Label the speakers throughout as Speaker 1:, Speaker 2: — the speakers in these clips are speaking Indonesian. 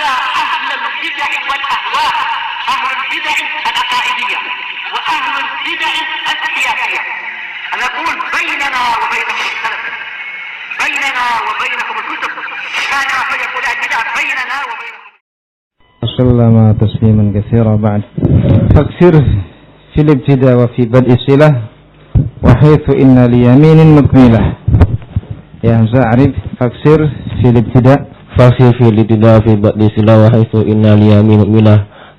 Speaker 1: على أهل البدع والأهواء، أهل البدع العقائدية وأهل البدع السياسية. أنا أقول بيننا وبينكم السلف، بيننا وبينكم الكتب، كان فيقول البدع بيننا وبينكم.
Speaker 2: وسلم تسليما كثيرا. بعد فاكثر في الابتداء وفي بدء الصلة وحيث إن ليمين مكملة. يا همزة أعرف فاكثر في الابتداء.
Speaker 3: فاكثر في الابتداء في بدء الصلة وحيث إن ليمين مكملة.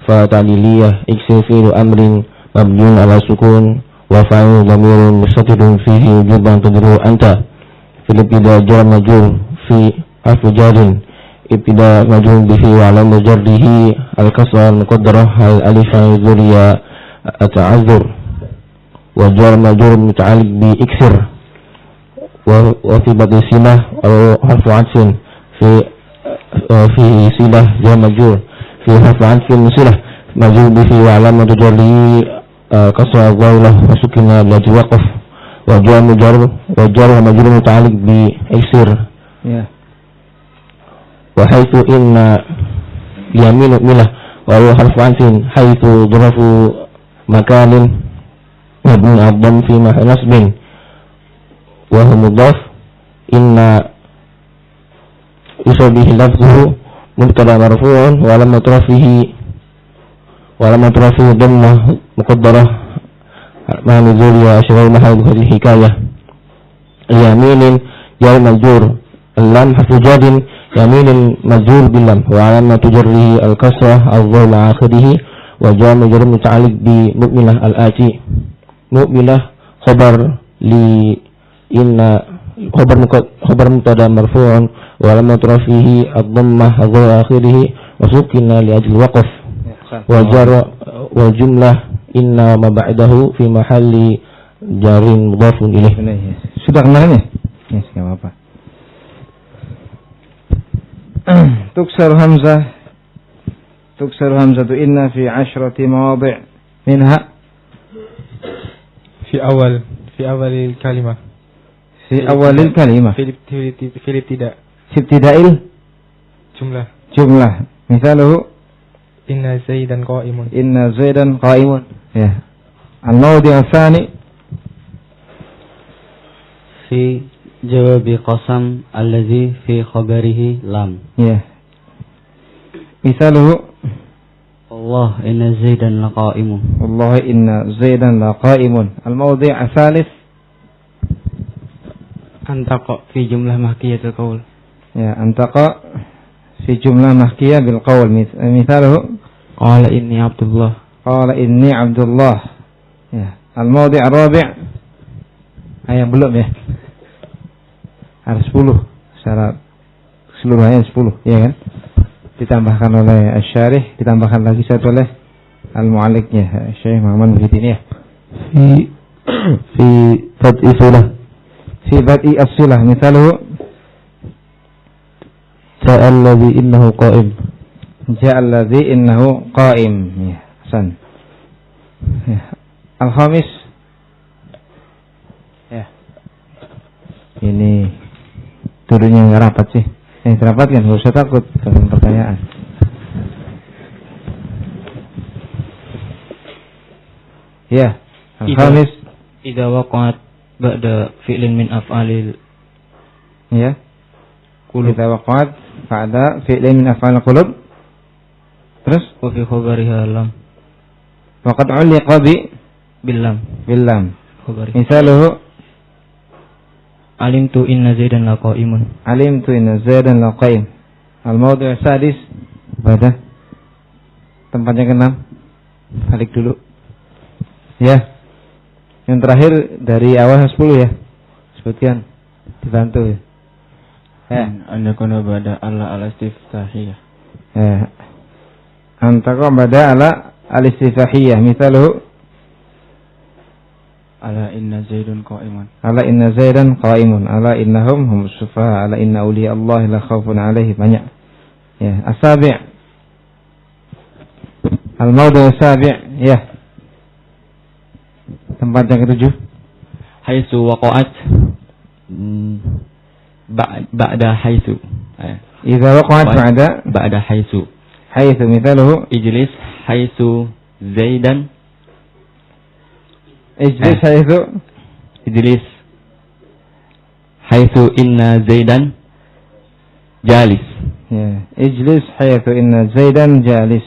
Speaker 3: فتعليلية اكثر فعل أمر مبني على سكون وفاعل ضمير مستتر فيه وجوبا تدعو أنت. في الابتداء جار مجرور في حرف جار ابتداء مجرور به وعلامة جره الكسرة المقدرة الألف الذرية التعذر. وجار مجرور متعلق بإكثر. وفي بدء الصلة أو حرف عطف في صلة جار مجرور في حرف عطف صلة مجرور به وعلامة جره كسرة الظاهرة وسكن التي وقف. وجار مجرور متعلق بإكثر. وحيث إن يمين ملة وهو حرف عطف حيث ظرف مكان مبني على الضم في محل نصب وهو مضاف. إن يشبه لفظه مبتدا مرفوع ولما رفعه ضمة مقدرة مع نزول أشغال محل هذه الحكاية. يمين جار مجرور اللام حرف جاد يمين مجرور باللام وعلامة جره الكسرة الظاهرة على آخره. وجار مجرور متعلق بمؤمنة الآتي. مؤمنة خبر خبر مبتدا مرفوع وعلامة رفعه الضمة الظاهرة على آخره وسكن لأجل الوقف. وجر والجملة إن ما بعده في محل جار مضاف إليه.
Speaker 2: Sudah kemarin ya? Ya, enggak apa-apa. تكسر همزة إن في 10 مواضع منها
Speaker 4: في أول الكلمة
Speaker 2: في أول الكلمة
Speaker 4: في الابتداء
Speaker 2: في ابتداء جملة مثاله
Speaker 4: إن زيدا قائم.
Speaker 2: يا الموضع الثاني
Speaker 5: في جواب قسم الذي في خبره لم.
Speaker 2: يا مثاله
Speaker 5: والله إن زيدا لقائم.
Speaker 2: والله إن زيدا لقائم. الموضع الثالث
Speaker 5: أنتقى في جملة محكية القول.
Speaker 2: يا أنتقى في جملة محكية بالقول. مثاله
Speaker 5: قال إني عبد الله.
Speaker 2: يا الموضع الرابع yang belum ya, harus 10 secara keseluruhannya 10 ya kan, ditambahkan oleh Asy-Syarih, ditambahkan lagi satu oleh Al-Mu'alliqnya Syekh Muhammad Muhyiddin ya.
Speaker 3: في بدء الصلة
Speaker 2: مثاله
Speaker 3: جاء الذي إنه قائم.
Speaker 2: ya, Hasan. Ya. Al-Khamis ya. Ini duduknya nggak rapat sih. Yang rapat kan nggak usah takut dengan pertanyaan. Ya, Al-Khamis
Speaker 5: Idza waqa'at ba'da fi'lin min af'alil.
Speaker 2: Ya. Idza waqa'at ba'da fi'lin min af'alil qulub. Terus
Speaker 5: Wa fi khabariha lam.
Speaker 2: waqad 'ulliqa
Speaker 5: Billam. Khabari.
Speaker 2: Misaluhu
Speaker 5: Alimtu inna zaidan laqaimun.
Speaker 2: Al-mawdu' sadis pada tempatnya ke-6. Balik dulu. Ya. Yang terakhir dari awal 10 ya. Sebutkan. Dibantu ya.
Speaker 4: An yakuna ba'da al-istiftahiyah.
Speaker 2: Ya. Antaqo ba'da al-istiftahiyah. Misaluhu
Speaker 4: Ala inna zaidun qa'imun.
Speaker 2: Ala innahum humus sufaha. Ala inna awliya Allah la khawfun alaihim. Banyak. Ya, as-sabi'. Al-mawdu' as-sabi'. Ya. Tempat yang ke-7.
Speaker 5: Haitsu waqa'at ba'da haitsu.
Speaker 2: Idza waqa'at
Speaker 5: ba'da haitsu.
Speaker 2: Haitsu mithaluhu
Speaker 5: Ijlis haitsu Zaidan.
Speaker 2: ijlis haitsu
Speaker 5: Ijlis haitsu inna Zaidan jalis.
Speaker 2: ya, ijlis haitsu inna Zaidan jalis.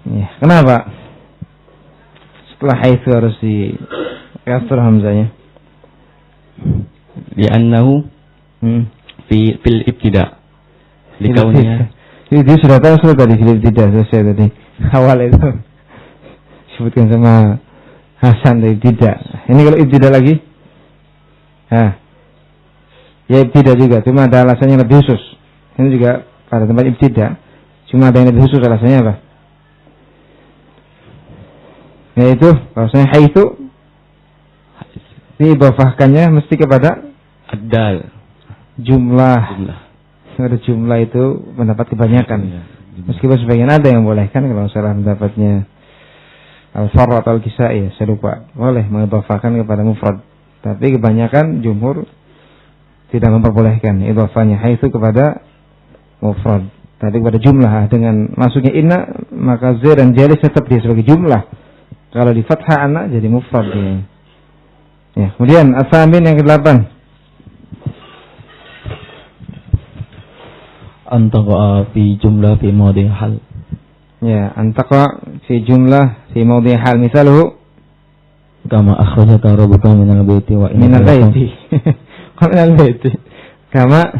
Speaker 2: Ya, kenapa? Setelah haitsu harus di kasr hamzanya.
Speaker 5: Li'annahu fil ibtida. Likaunnya
Speaker 2: Dia sudah tahu tadi film tidak selesai tadi awal itu sebutkan sama Hasan tadi tidak. Ini kalau ibtidah lagi, ya ibtidah juga, cuma ada alasannya lebih khusus. Ini juga pada tempat ibtidah, cuma ada yang lebih khusus alasannya apa? Yaitu alasannya haitsu diidhafahkannya mesti kepada
Speaker 5: adal
Speaker 2: jumlah. Ada jumlah itu mendapat kebanyakan. Meskipun sebagian ada yang bolehkan kalau salah mendapatnya Al-Farra atau Al-Kisai, saya lupa, boleh mengidhafahkan kepada mufrad. Tapi kebanyakan jumhur tidak memperbolehkan idhafahnya haitsu kepada mufrad, tapi kepada jumlah. Dengan masuknya inna, maka z dan jalis tetap dia sebagai jumlah. Kalau di fathah anak jadi mufrad dia. Ya, kemudian as-samin yang ke-8.
Speaker 5: antaqa fi jumlah fi mawdi' hal.
Speaker 2: Ya, antaqa fi jumlah fi mawdi' hal. Misaluhu
Speaker 5: Kama akhrajaka rabbuka minal baiti wa inna
Speaker 2: minal baiti. Minal baiti. Kama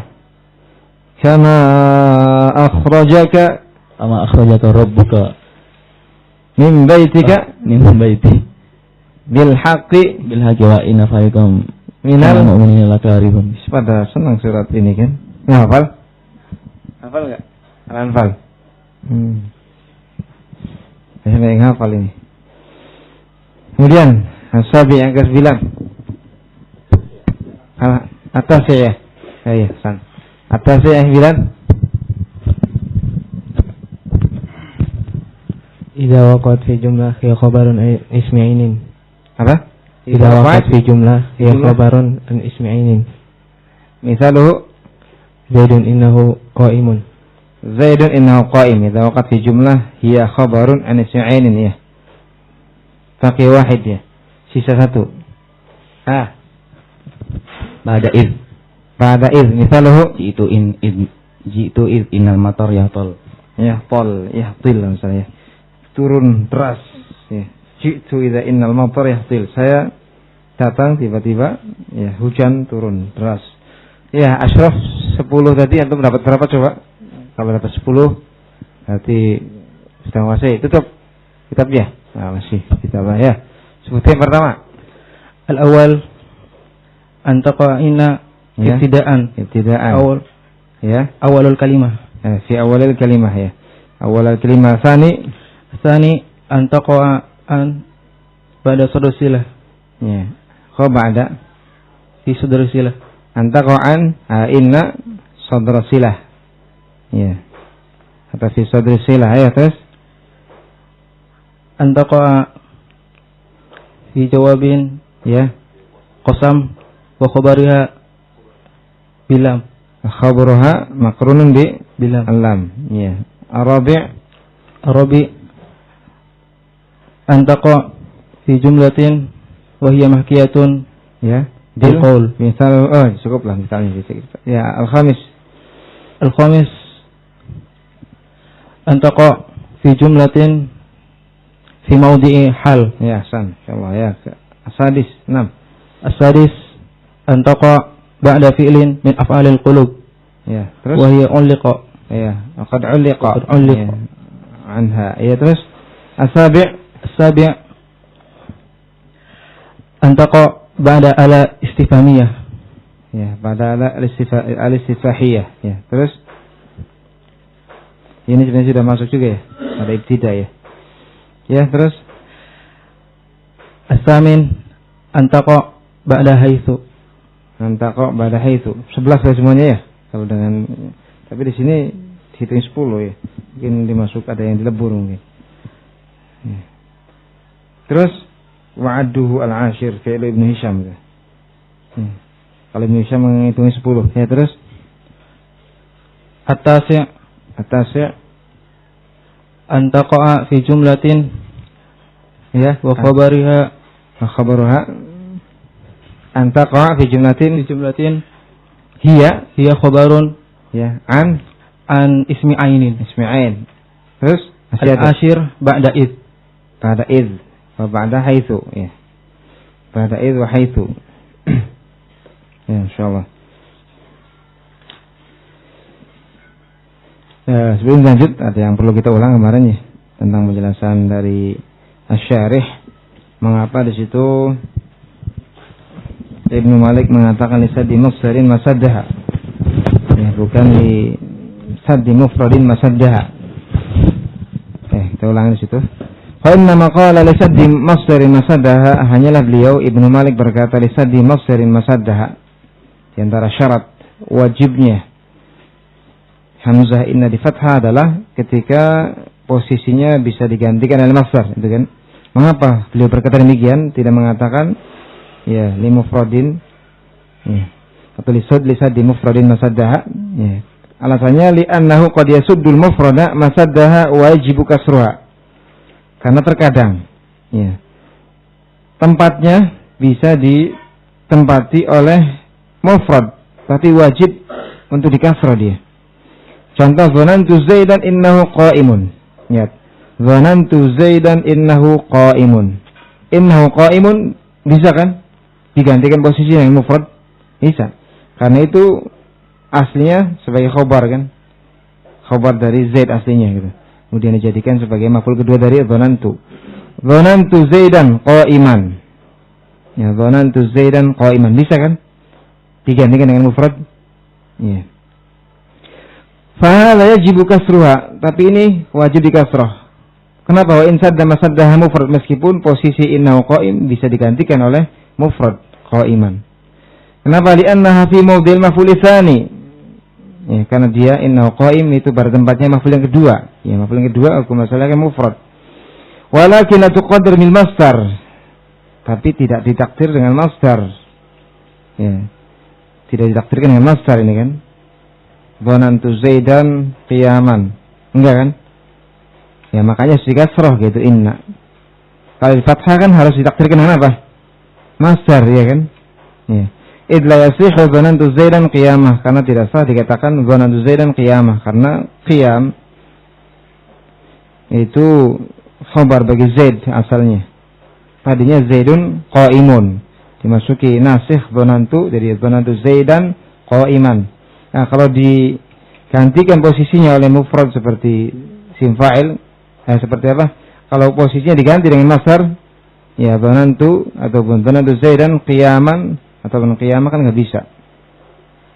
Speaker 2: akhrajaka
Speaker 5: rabbuka
Speaker 2: min baitika bil haqqi
Speaker 5: wa inna fariqam
Speaker 2: minal
Speaker 5: mu'minina lakarihun.
Speaker 2: Pada senang surat ini kan. Hafal? Hafal enggak? Hafal. Saya yang hafal ini. Kemudian As-Sabi yang ke-9. Atas ya. Ya, san. Atas yang 9.
Speaker 4: Idza waqa'at fi jumlah hiya khabarun ismi ainin.
Speaker 2: Apa?
Speaker 4: Idza waqa'at fi jumlah hiya khabarun an ismi ainin.
Speaker 2: Misaluhu
Speaker 4: Zaidun innahu qa'imun.
Speaker 2: Zaidun innahu qa'im. Idza waqa'at fi jumlah hiya khabarun an ismi ainin ya. Pakai wahid ya. Sisa satu.
Speaker 5: Ba'da id.
Speaker 2: Ba'da id. Misaluhu
Speaker 5: jitu id innal matar yahtol.
Speaker 2: Yahtil misalnya. Turun deras ya. Jitu idza innal matar yahtil. Saya datang tiba-tiba ya hujan turun deras. Ya, Ashraf 10 tadi antum dapat berapa coba? Kalau dapat 10 berarti sudah menguasai. Tutup kitabnya. Nah, masih kitabnya ya. Sebutkan pertama.
Speaker 4: Al-awwal antaqa inna ibtida'an. Awal
Speaker 2: ya.
Speaker 4: Awalul kalimah.
Speaker 2: Fi awalil kalimah ya. Awalul kalimah. Tsani
Speaker 4: antaqa an pada sadr silah.
Speaker 2: Ya. Kho ba'da
Speaker 4: fi sadr silah.
Speaker 2: Antaqa'an inna sadr silah. Ya. Atau fi sadr silah ya, terus
Speaker 4: antaqa fi jawabin
Speaker 2: ya
Speaker 4: qasam wa khabariha bilam.
Speaker 2: Khabaruha makrunun bi
Speaker 4: bilam.
Speaker 2: Lam. Ya. Arabi antaqa
Speaker 4: fi jumlatin wa hiya mahkiyatun
Speaker 2: ya
Speaker 4: bil qaul.
Speaker 2: Misal cukuplah misalnya ya. Al-khamis
Speaker 4: antaqa fi jumlatin fi mawdi'i hal.
Speaker 2: Ya, san. Insyaallah ya. As-sadis 6.
Speaker 4: As-sadis antaqa ba'da fi'lin min af'alil qulub.
Speaker 2: Ya, terus
Speaker 4: wa hiya uliqa.
Speaker 2: Ya, qad uliqa.
Speaker 4: Ya.
Speaker 2: Anha. Ya, terus as-sabi' antaqa ba'da ala istifhamiyah. Ya, ba'da ala al-istifahiyah. Ya, terus ini sebenarnya sudah masuk juga ya. Ada ibtidah ya. Ya, terus
Speaker 4: as-samin antaqa ba'da haitsu.
Speaker 2: Antaqa ba'da haitsu. 11 semuanya ya. Kalau dengan tapi di sini hitung 10 ya. Mungkin dimasuk ada yang dilebur mungkin. Ya. Terus wa'adduhu al-ashir fi'lu Ibnu Hisham ya. Kalau bisa menghitungi 10. Ya, terus
Speaker 4: At-tasi' an taqa'a fi jumlatin
Speaker 2: ya,
Speaker 4: wa khabariha
Speaker 2: an taqa'a fi jumlatin hiya
Speaker 4: khabarun
Speaker 2: ya
Speaker 4: an ismi ainin.
Speaker 2: Terus
Speaker 4: Al-ashir ba'da id.
Speaker 2: Ba'da id wa ba'da haitsu ya. Ba'da id wa haitsu. Ya, insyaallah. Ya, sebelum lanjut ada yang perlu kita ulang kemarin ya tentang penjelasan dari Asy-Syarih mengapa di situ Ibnu Malik mengatakan li saddi mufradin masaddaha. Ya, bukan li saddi mufradin masaddaha. Kita ulangi di situ. Fa inna ma qala li saddi masdarin masaddaha, hanyalah beliau Ibnu Malik berkata li saddi masdarin masaddaha. Di antara syarat wajibnya hamzah inna di fathah adalah ketika posisinya bisa digantikan oleh masdar, itu kan. Mengapa beliau berkata demikian, tidak mengatakan ya li mufradin ya atau li saddi mufradin masaddaha ya. Alasannya li annahu qad yasuddul mufrada masaddaha wa yajibu kasruha. Karena terkadang ya tempatnya bisa ditempati oleh mufrad tapi wajib untuk dikasrah dia. Contoh zanantu Zaidan innahu qa'imun. Ya. Zanantu Zaidan innahu qa'imun. Innahu qa'imun bisa kan? Digantikan posisi yang mufrad? Bisa. Karena itu aslinya sebagai khobar kan? Khobar dari Zaid aslinya gitu. Kemudian dijadikan sebagai maf'ul kedua dari zanantu. Zanantu Zaidan qa'iman. Ya, zanantu Zaidan qa'iman. Bisa kan? Digantikan dengan mufrad? Ya. Fahadha yajibu kasruha, tapi ini wajib dikasrah. Kenapa? Wa in sadda masaddaha mufrad, meskipun posisi innahu qa'im bisa digantikan oleh mufrad qa'iman. Kenapa? Li'annaha fi mawdhi'il maf'ul tsani. Ya, karena dia innahu qa'im itu pada tempatnya maf'ul yang kedua. Ya, maf'ul yang kedua hukum asalnya mufrad. Walakin la tuqaddar bil masdar. Tapi tidak ditakdir dengan masdar. Ya. Tidak ditakdirkan dengan masdar ini kan. Zanantu Zaidan qiyaman. Enggak kan? Ya makanya dikasrah gitu inna. Kalau di fathah kan harus ditakdirkan dengan apa? Masdar ya kan? Ya. Id la yasihu zanantu Zaidan qiyamah, karena tidak sah dikatakan zanantu Zaidan qiyamah karena qiyam itu khabar bagi Zaid asalnya. Tadinya Zaidun qa'imun. Dimasuki nasikh zanantu jadi zanantu Zaidan qa'iman. Nah, kalau digantikan posisinya oleh mufrad seperti sim fa'il, seperti apa? Kalau posisinya diganti dengan masdar, ya zanantu ataupun zanantu Zaidan qiyaman ataupun qiyamah kan nggak bisa.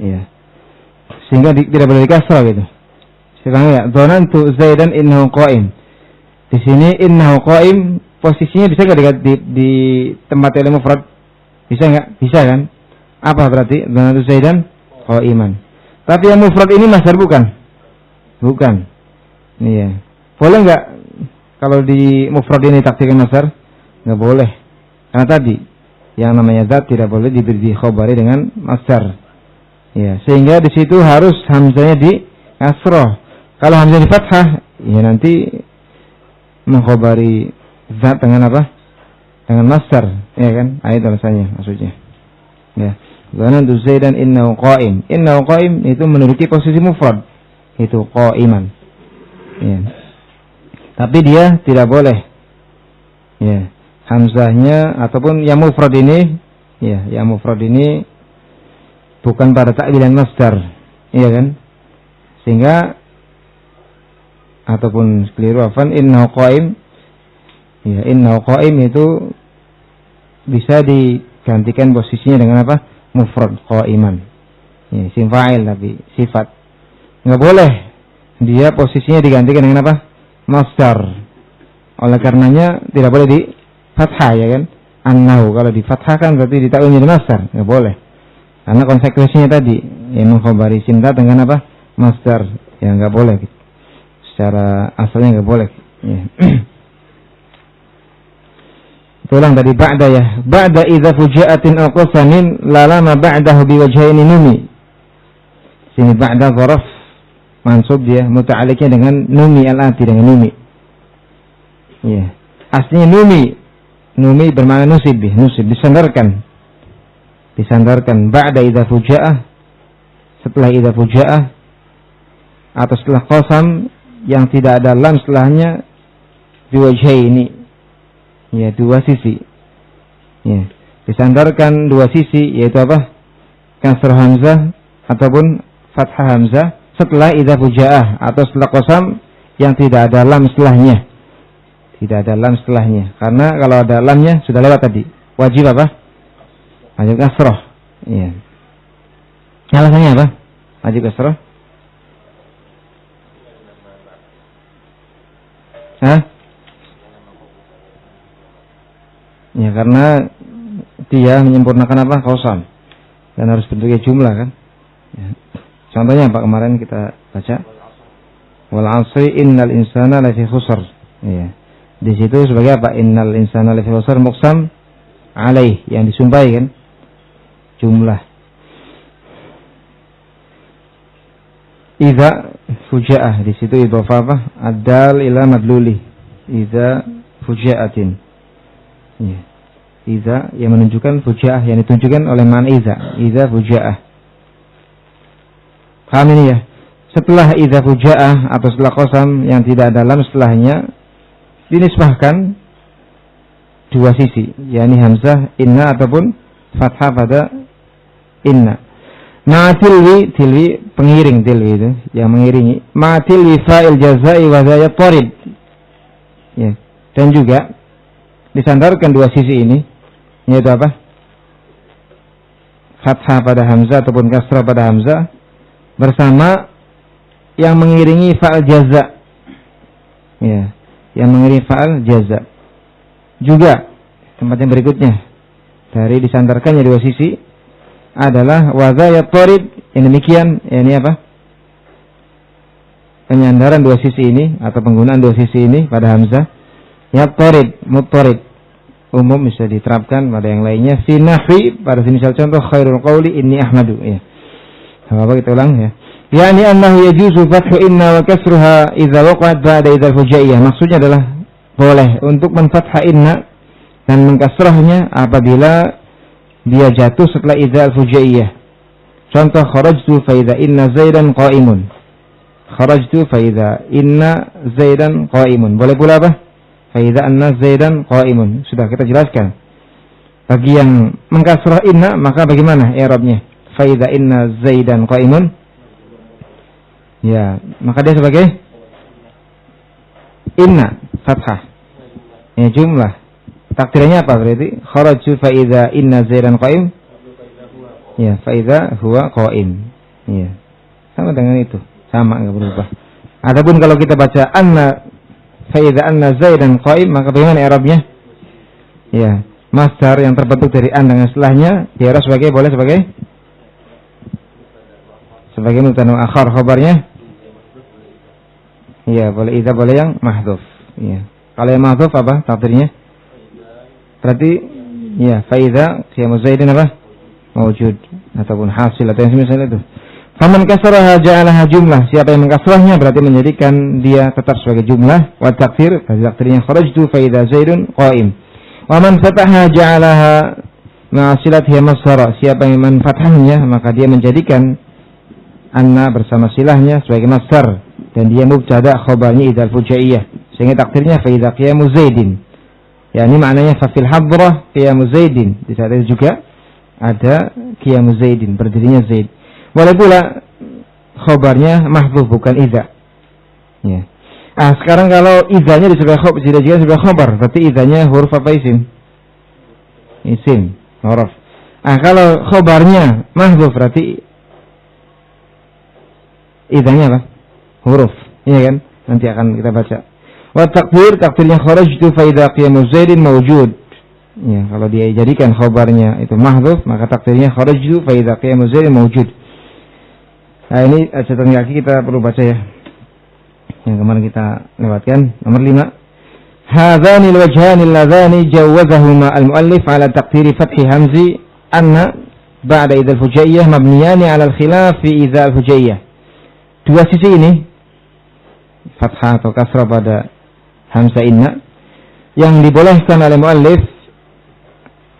Speaker 2: Ya. Sehingga tidak boleh dikasrah gitu. Sekarang ya, zanantu Zaidan innahu qa'im. Di sini innahu qa'im posisinya bisa nggak di tempat oleh mufrad? Bisa nggak? Bisa kan? Apa berarti zanantu Zaidan qa'iman? Tapi yang mufrad ini masdar bukan? Bukan. Iya. Boleh nggak kalau di mufrad ini takdirkan masdar? Nggak boleh. Karena tadi yang namanya zat tidak boleh diberi khobari dengan masdar. Ya, sehingga di situ harus hamzahnya di kasroh. Kalau hamzah di fathah, ya nanti menghobari zat dengan apa? Dengan masdar, ya kan? Ayat alasannya maksudnya. Ya. Zanantu Zaidan innahu qa'im. Innahu qa'im itu menduduki posisi mufrad. Itu qa'iman. Ya. Tapi dia tidak boleh. Ya. Hamzahnya ataupun yang mufrad ini, ya, yang mufrad ini bukan pada ta'wilan masdar. Iya kan? Sehingga ataupun keliru afan innahu qa'im. Ya, innahu qa'im itu bisa digantikan posisinya dengan apa? Mufrad qa'iman. Ya, sim fa'il tapi sifat. Enggak boleh dia posisinya digantikan dengan apa? Masdar. Oleh karenanya tidak boleh di fathah ya kan? Annahu kalau di fathah kan berarti ditakwil menjadi masdar, enggak boleh. Karena konsekuensinya tadi yang mengkhabari simta dengan apa? Masdar. Ya enggak boleh. Secara asalnya enggak boleh. Ya. Ulang tadi ba'da ya. Ba'da idza fuji'atin aw qasamin la lama ba'dahu biwajhaini numi. Sini ba'da zaraf mansub dia muta'alliqnya dengan numi al-ati dengan numi. Ya. Aslinya numi. Numi bermakna nusib disandarkan. Disandarkan ba'da idza fuji'ah, setelah idza fuji'ah atau setelah qasam yang tidak ada lam setelahnya biwajhaini. Ya, dua sisi. Ya, disandarkan dua sisi, yaitu apa? Kasrah hamzah ataupun fathah hamzah setelah idza fujaah atau setelah qasam yang tidak ada lam setelahnya. Tidak ada lam setelahnya. Karena kalau ada lamnya sudah lewat tadi. Wajib apa? Wajib kasrah. Iya. Alasannya apa? Wajib kasrah? Hah? Ya, karena dia menyempurnakan apa? Qasam. Dan harus bentuknya jumlah kan? Ya. Contohnya apa kemarin kita baca? Wal 'asri innal insana lafi khusr. Ya. Di situ sebagai apa? Innal insana lafi khusr muqsam alaih, yang disumpahi kan? Jumlah. Idza fujaah, di situ idhofah apa? Ad-dal ila madluli. Idza fujaatin. Ya. Idza yang menunjukkan fujaah, yang ditunjukkan oleh man idza fujaah. Paham ini ya? Setelah idza fujaah atau setelah qasam yang tidak ada lam setelahnya dinisbahkan dua sisi, yakni hamzah inna ataupun fathah pada inna. Ma'tilwi, tilwi pengiring, tilwi itu yang mengiringi. Ma'tilwi fa'il jazai wa zayat tarid. Ya. Dan juga disandarkan dua sisi ini, yaitu apa? Fathah pada hamzah ataupun kasrah pada hamzah bersama yang mengiringi fa'al jaza. Ya, yang mengiringi fa'al jaza. Juga tempat yang berikutnya dari disandarkannya dua sisi adalah wazayat tarid. Yang demikian, ini apa? Penyandaran dua sisi ini atau penggunaan dua sisi ini pada hamzah. Ya tarid, mutarid umum bisa diterapkan pada yang lainnya. Fi nahwi pada misal contoh khairul qawli inni ahmadu. Ya. Apa kita ulang ya. Yani annahu yajuzu fathu inna wa kasruha idza waqa'at ba'da idzal fujaiyah. Maksudnya adalah boleh untuk menfathah inna dan mengkasrahnya apabila dia jatuh setelah idzal fujaiyah. Contoh kharajtu fa idza inna zaidan qa'imun. Kharajtu fa idza inna zaidan qa'imun. Boleh pula apa? Fa idza anna zaidan qa'imun. Sudah kita jelaskan. Bagi yang mengkasrah inna maka bagaimana i'rabnya? Fa idza inna zaidan qa'imun. Ya, maka dia sebagai inna fathah. Ya, jumlah. Takdirnya apa berarti? Kharaju fa idza inna zaidan qa'im. Ya, fa idza huwa qa'im. Ya. Sama dengan itu. Sama, enggak berubah. Adapun kalau kita baca anna fa idza anna zaidan qa'im, maka bagaimana i'rabnya? Ya, masdar yang terbentuk dari an dengan setelahnya di'rab sebagai boleh sebagai mubtada muakhar, khabarnya ya boleh idza, boleh yang mahdhuf. Ya. Kalau yang mahdhuf apa takdirnya? Berarti ya fa idza qiyamu zaidin apa? Mawjud ataupun hasil atau yang semisal itu. Faman kasaraha ja'alaha jumlah. Siapa yang mengkasrahnya berarti menjadikan dia tetap sebagai jumlah. Wa takdir, takdirnya kharajtu fa idza zaidun qa'im. Wa man fataha ja'alaha ma'asilat hiya masdar. Siapa yang menfathahnya maka dia menjadikan anna bersama silahnya sebagai masdar dan dia mubtada khabarnya idzal fujaiyah. Sehingga takdirnya fa idza qiyamu zaidin. Ya, ini maknanya fa fil hadrah qiyamu zaidin. Di saat itu juga ada qiyamu zaidin, berdirinya zaid. Boleh pula khabarnya mahdzuf bukan idza. Ya. Sekarang kalau idzanya dijadikan sebagai khabar, berarti idzanya huruf apa isim? Isim, huruf. Kalau khabarnya mahdzuf berarti idzanya apa? Huruf. Iya kan? Nanti akan kita baca. Wa takdirnya kharajtu fa idza qiyamu zaidin mawjud. Ya, kalau dia jadikan khabarnya itu mahdzuf, maka takdirnya kharajtu fa idza qiyamu zaidin mawjud. Nah, ini catatan kaki kita perlu baca ya. Yang kemarin kita lewatkan nomor 5. Hadzani al-wajhani alladzani jawwazahuma al-muallif ala taqdiri fathi hamzi anna ba'da idzal fujaiyah mabniyani ala al-khilaf fi idzal fujaiyah. Dua sisi ini, fathah atau kasrah pada hamzah inna, yang dibolehkan oleh muallif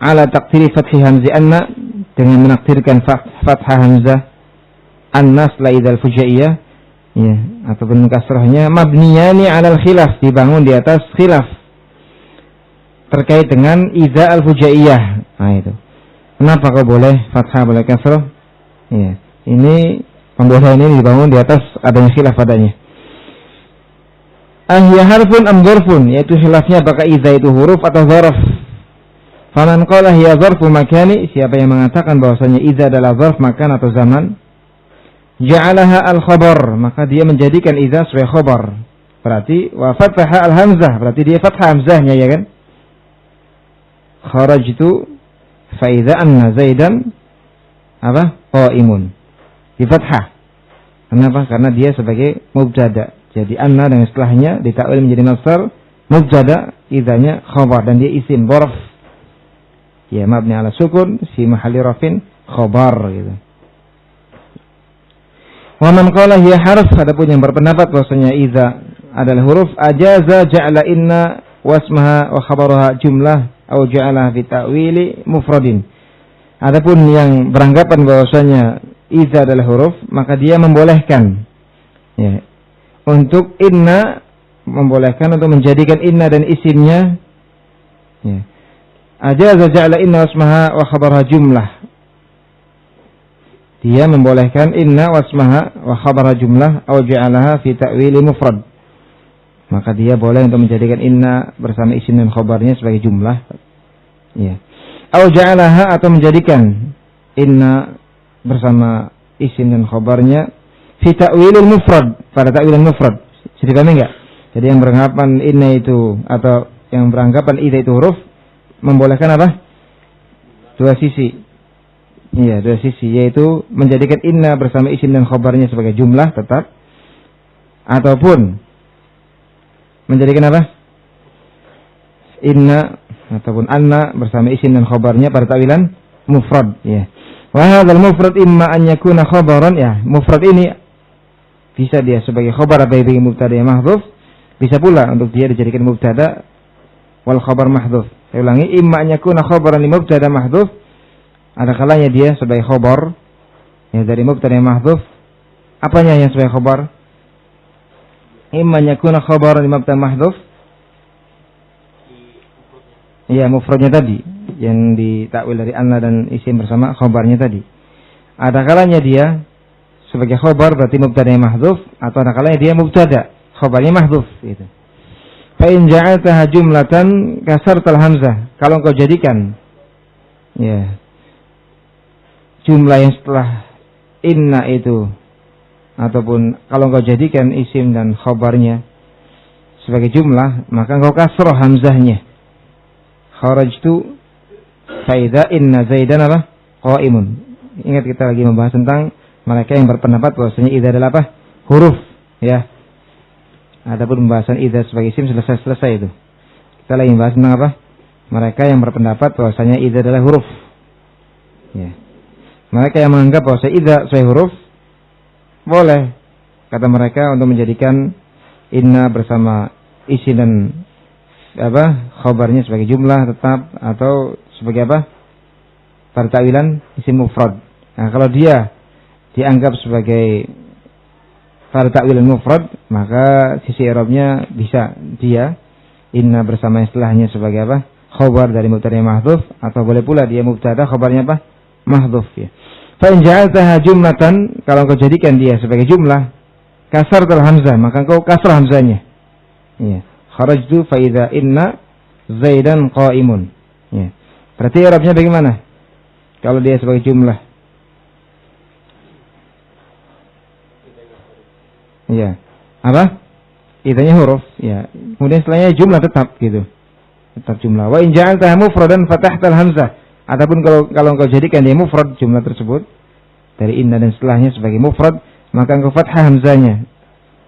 Speaker 2: ala taqdiri fathi hamzi anna, dengan menakdirkan fathah hamzah anna setelah idzal fujaiyah, ya, ataupun kasrahnya mabniyani alal khilaf, dibangun di atas khilaf terkait dengan idza al fujaiyah. Nah itu. Kenapa kau boleh fathah boleh kasrah? Ya, ini pembolehan ini dibangun di atas adanya khilaf padanya. Ahya harfun am dzarfun, yaitu khilafnya apakah idza itu huruf atau dzarf. Faman qala hiya dzarfu makani, siapa yang mengatakan bahwasanya idza adalah dzarf makan atau zaman, ja'alaha al-khabar, maka dia menjadikan idza sebagai khabar. Berarti wa fathaha al-hamzah, berarti dia fathah hamzahnya, ya kan? Kharajtu fa idza anna zaidan apa? Qaimun. Di fathah. Kenapa? Karena dia sebagai mubtada. Jadi anna dengan setelahnya ditakwil menjadi masdar mubtada, idzanya khabar dan dia isim dzarf. Ya, mabni ala sukun fi mahalli rafin khabar gitu. Wa man qala hiya harf, adapun yang berpendapat bahwasanya idza adalah huruf, ajaza ja'ala inna wasmaha wa khabaruha jumlah atau ja'ala fi ta'wili mufradin. Adapun yang beranggapan bahwasanya idza adalah huruf, maka dia membolehkan, ya, untuk inna, membolehkan untuk menjadikan inna dan isimnya, ya. Ajaza ja'ala inna wasmaha wa khabaruha jumlah. Dia membolehkan inna wasmaha wa khabarha jumlah atau ja'alaha fi ta'wili mufrad. Maka dia boleh untuk menjadikan inna bersama isim dan khabarnya sebagai jumlah. Ya. Atau ja'alaha, atau menjadikan inna bersama isim dan khabarnya fi ta'wilil mufrad, pada ta'wilil mufrad. Jadi paham enggak? Jadi yang beranggapan inna itu atau yang beranggapan idza itu huruf membolehkan apa? Dua sisi. Iya, dua sisi, yaitu menjadikan inna bersama isim dan khabarnya sebagai jumlah tetap, ataupun menjadikan apa? Inna ataupun anna bersama isim dan khabarnya pada ta'wilan mufrad, ya. Wa hadzal mufrad imma an yakuna khabaran, ya. Mufrad ini bisa dia sebagai khabar bagi mubtada yang mahdhuf, bisa pula untuk dia dijadikan mubtada wal khabar mahdhuf. Saya ulangi, imma an yakuna khabaran li mubtada mahdhuf, ada kalanya dia sebagai khabar, ya, dari mubtada yang mahdhuf. Apanya yang sebagai khabar? Imma yakuna khabaran li mubtada mahdhuf. Iya, mufradnya tadi yang ditakwil dari anna dan isim bersama khabarnya tadi. Ada kalanya dia sebagai khabar berarti mubtada yang mahdhuf, atau ada kalanya dia mubtada khabarnya mahdhuf gitu. Fa in ja'altaha jumlatan kasartal hamzah. Kalau engkau jadikan, ya, jumlah yang setelah inna itu, ataupun kalau engkau jadikan isim dan khabarnya sebagai jumlah, maka engkau kasroh hamzahnya. Kharajtu fa idza inna zaidan apa? Qaimun. Ingat kita lagi membahas tentang mereka yang berpendapat bahwasanya idza adalah apa? Huruf, ya. Adapun pembahasan idza sebagai isim selesai itu. Kita lagi membahas tentang apa? Mereka yang berpendapat bahwasanya idza adalah huruf. Ya. Mereka yang menganggap bahwa idza sebagai huruf, boleh kata mereka untuk menjadikan inna bersama isim dan apa? Khabarnya sebagai jumlah tetap, atau sebagai apa? Pada ta'wilan isim mufrad. Nah, kalau dia dianggap sebagai pada ta'wilan mufrad, maka sisi i'rabnya bisa dia inna bersama istilahnya sebagai apa? Khabar dari mubtada mahdhuf, atau boleh pula dia mubtada khabarnya apa? Mahdhuf, ya. Fa in ja'altaha jumlatan, kalau kau jadikan dia sebagai jumlah, kasartal hamzah, maka kau kasrah hamzahnya. Ya. Kharajtu fa idza inna zaidan qaimun. Ya. Berarti i'rabnya bagaimana? Kalau dia sebagai jumlah. Ya. Apa? Idanya huruf, ya. Kemudian setelahnya jumlah tetap gitu. Tetap jumlah. Wa in ja'altaha mufradan fatahtal hamzah. Ataupun kalau engkau jadikan dia mufrad jumlah tersebut dari inna dan setelahnya sebagai mufrad, maka engkau fathah hamzahnya.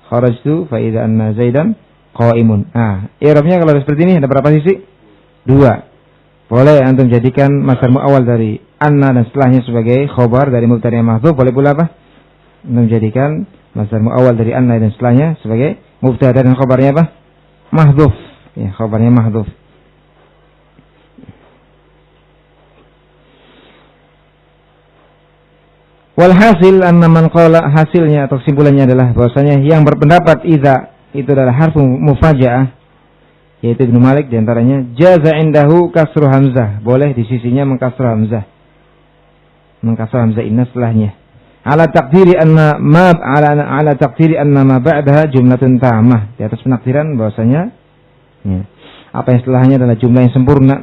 Speaker 2: Kharajtu fa idza anna zaidan qaimun. Nah, i'rabnya kalau seperti ini ada berapa sisi? 2. Boleh antum jadikan masdar muawwal dari anna dan setelahnya sebagai khabar dari mubtada yang mahdhuf. Boleh pula apa? Antum jadikan masdar muawwal dari anna dan setelahnya sebagai mubtada dan khabarnya apa? Mahdhuf. Ya, khabarnya mahdhuf. Walhasil anna man qala, hasilnya atau kesimpulannya adalah bahwasanya yang berpendapat idza itu adalah harfu mufajaah, yaitu Ibnu Malik diantaranya, jaza indahu kasru hamzah, boleh di sisinya mengkasru hamzah, inna setelahnya, ala taqdiri anna ma ala taqdiri anna ma ba'daha jumlatun tamah, di atas penakdiran bahwasanya ya, apa yang setelahnya adalah jumlah yang sempurna.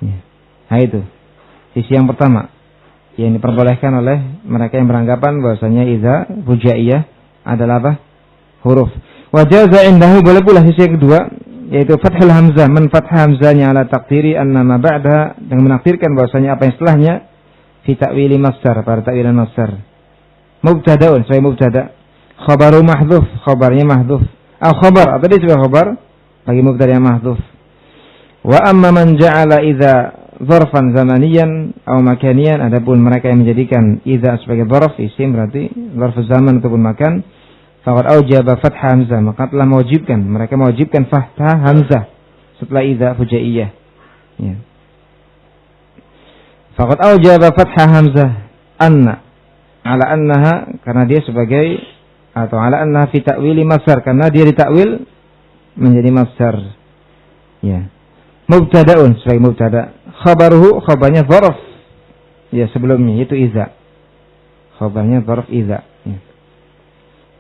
Speaker 2: Ya. Nah itu sisi yang pertama yang diperbolehkan oleh mereka yang beranggapan bahwasanya idza fujaiyah adalah apa? Huruf. Wa jaza indahu, boleh pula sisi yang kedua, yaitu fathul hamzah, man fathah hamzahnya ala taqdiri anna ma ba'da, dengan menakdirkan bahwasanya apa yang setelahnya fi ta'wili masdar, pada ta'wilan masdar. Mubtada'un, sebagai mubtada. Khabaru mahdhuf, khabarnya mahdhuf. Khabar, atau dia juga khabar bagi mubtada yang mahdhuf. Wa amma man ja'ala idza dzarfan zamaniyan atau makaniyan, adapun mereka yang menjadikan idza sebagai dzarf isim, berarti dzarf zaman ataupun makan, faqad aujaba fathah hamzah, maka telah mewajibkan, mereka mewajibkan fathah hamzah setelah idza fujaiyah. Ya. Faqad aujaba fathah hamzah anna ala annaha, karena dia sebagai, atau ala annaha fi ta'wili masdar, karena dia ditakwil menjadi masdar. Ya. Mubtada'un, sebagai mubtada. Khabaruhu, khabarnya dzarf. Ya, sebelumnya itu idza. Khabarnya dzarf idza. Ya.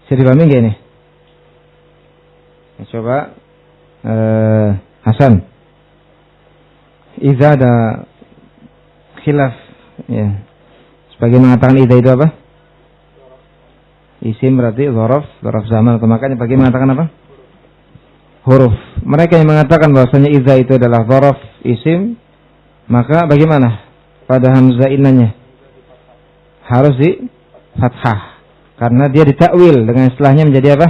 Speaker 2: Bisa dipahami enggak ini? Ya, coba Hasan. Idza ada khilaf, ya. Sebagian mengatakan idza itu apa? Isim, berarti dzarf zaman atau makanya. Bagi mengatakan apa? Huruf. Mereka yang mengatakan bahwasanya idza itu adalah dzarf isim, maka bagaimana pada hamzah innanya? Harus di fathah, karena dia ditakwil dengan setelahnya menjadi apa?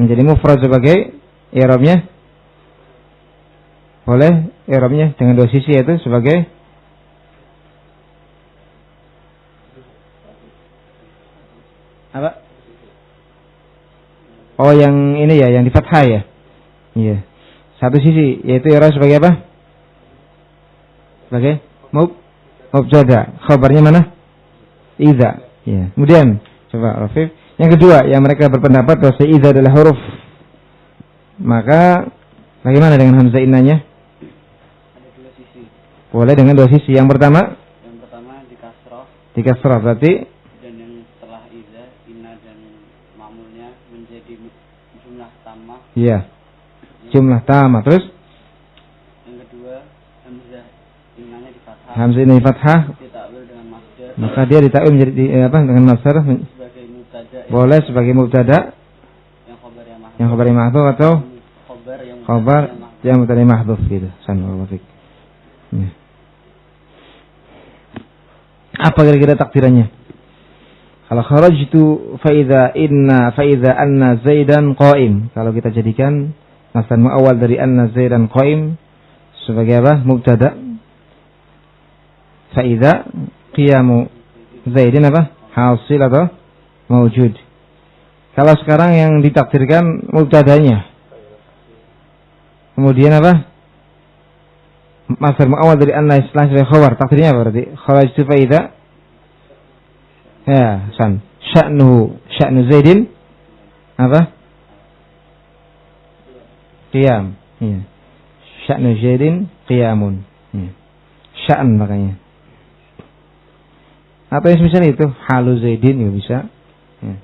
Speaker 2: Menjadi mufrad sebagai i'rabnya. Boleh i'rabnya dengan dua sisi, yaitu sebagai apa? Oh, yang ini ya, yang di fathah ya. Iya. Satu sisi, yaitu i'rab sebagai apa? Sebagai mubtada. Khabarnya mana? Idza. Ya. Kemudian coba Rafif. Yang kedua, yang mereka berpendapat bahwa idza adalah huruf. Maka bagaimana dengan hamzah innanya?
Speaker 6: Ada dua sisi.
Speaker 2: Boleh dengan dua sisi. Yang pertama
Speaker 6: di kasroh.
Speaker 2: Di kasroh berarti.
Speaker 6: Dan yang setelah idza, inna dan ma'mulnya menjadi jumlah tamah.
Speaker 2: Iya. Jumlah tamah. Terus?
Speaker 6: Yang kedua, hamzah innanya di fathah.
Speaker 2: Hamzah innanya di fathah.
Speaker 6: Ditakwil dengan masdar.
Speaker 2: Maka dia ditakwil menjadi apa? Dengan masdar.
Speaker 6: Sebagai mubtada.
Speaker 2: Boleh sebagai mubtada. Yang khabar yang mahdhuf atau khabar yang mubtada mahdhuf gitu. Sanallahu fiik. Ya. Apa kira-kira takdirannya? Kalau kharajtu fa idza anna zaidan qa'im. Kalau kita jadikan masdar muawwal dari anna zaidan qa'im sebagai apa? Mubtada. Fa idza qiyamu zaidin apa? Hasil atau mawjud. Kalau sekarang yang ditakdirkan mubtadanya, kemudian apa? Masdar muawwal dari anna setelah sebagai khabar, takdirnya apa berarti? Kharajtu fa idza, ya, sya'nu zaidin apa? Qiyam. Ya. Sya'nu zaidin qiyamun. Ya. Sya'n makanya. Atau yang misalnya itu halu zaidin ya bisa. Ya.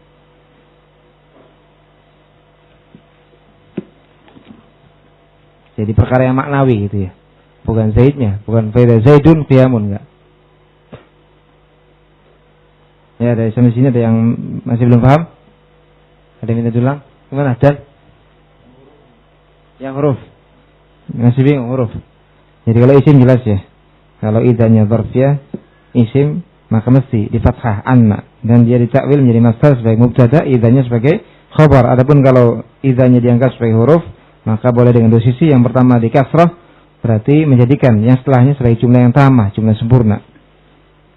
Speaker 2: Jadi perkara yang maknawi gitu ya. Bukan zaidnya, bukan faida zaidun qiyamun, enggak. Ya, dari sampai sini ada yang masih belum paham? Ada yang minta ulang? Gimana? Dan yang huruf masih bingung huruf. Jadi kalau isim jelas ya. Kalau idanya dzarfiyah isim, maka mesti di fathah anna, dan dia ditakwil menjadi masdar sebagai mubtada, idanya sebagai khabar. Adapun kalau idzanya diangkat sebagai huruf, maka boleh dengan dua sisi. Yang pertama di kasrah, berarti menjadikan yang setelahnya sebagai jumlah yang tamah, jumlah sempurna.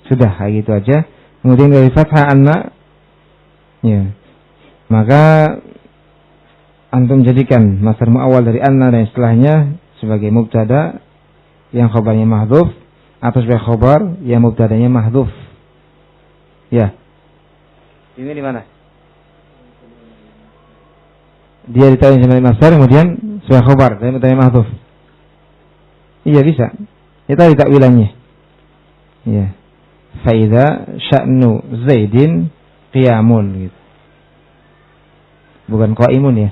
Speaker 2: Sudah, kayak gitu aja. Kemudian dari fathah anna, ya, maka antum jadikan masdar muawwal dari anna dan setelahnya sebagai mubtada yang khabarnya mahdhuf, atau sebagai khabar yang mubtadanya mahdhuf. Ya. Ini di mana? Dia ditaruh sebagai masdar, kemudian sebagai khabar dari mubtadanya mahdhuf. Iya bisa. Itu takwilannya. Ya. Faida sya'nu Zaidin qiyamun gitu. Bukan qaimun ya.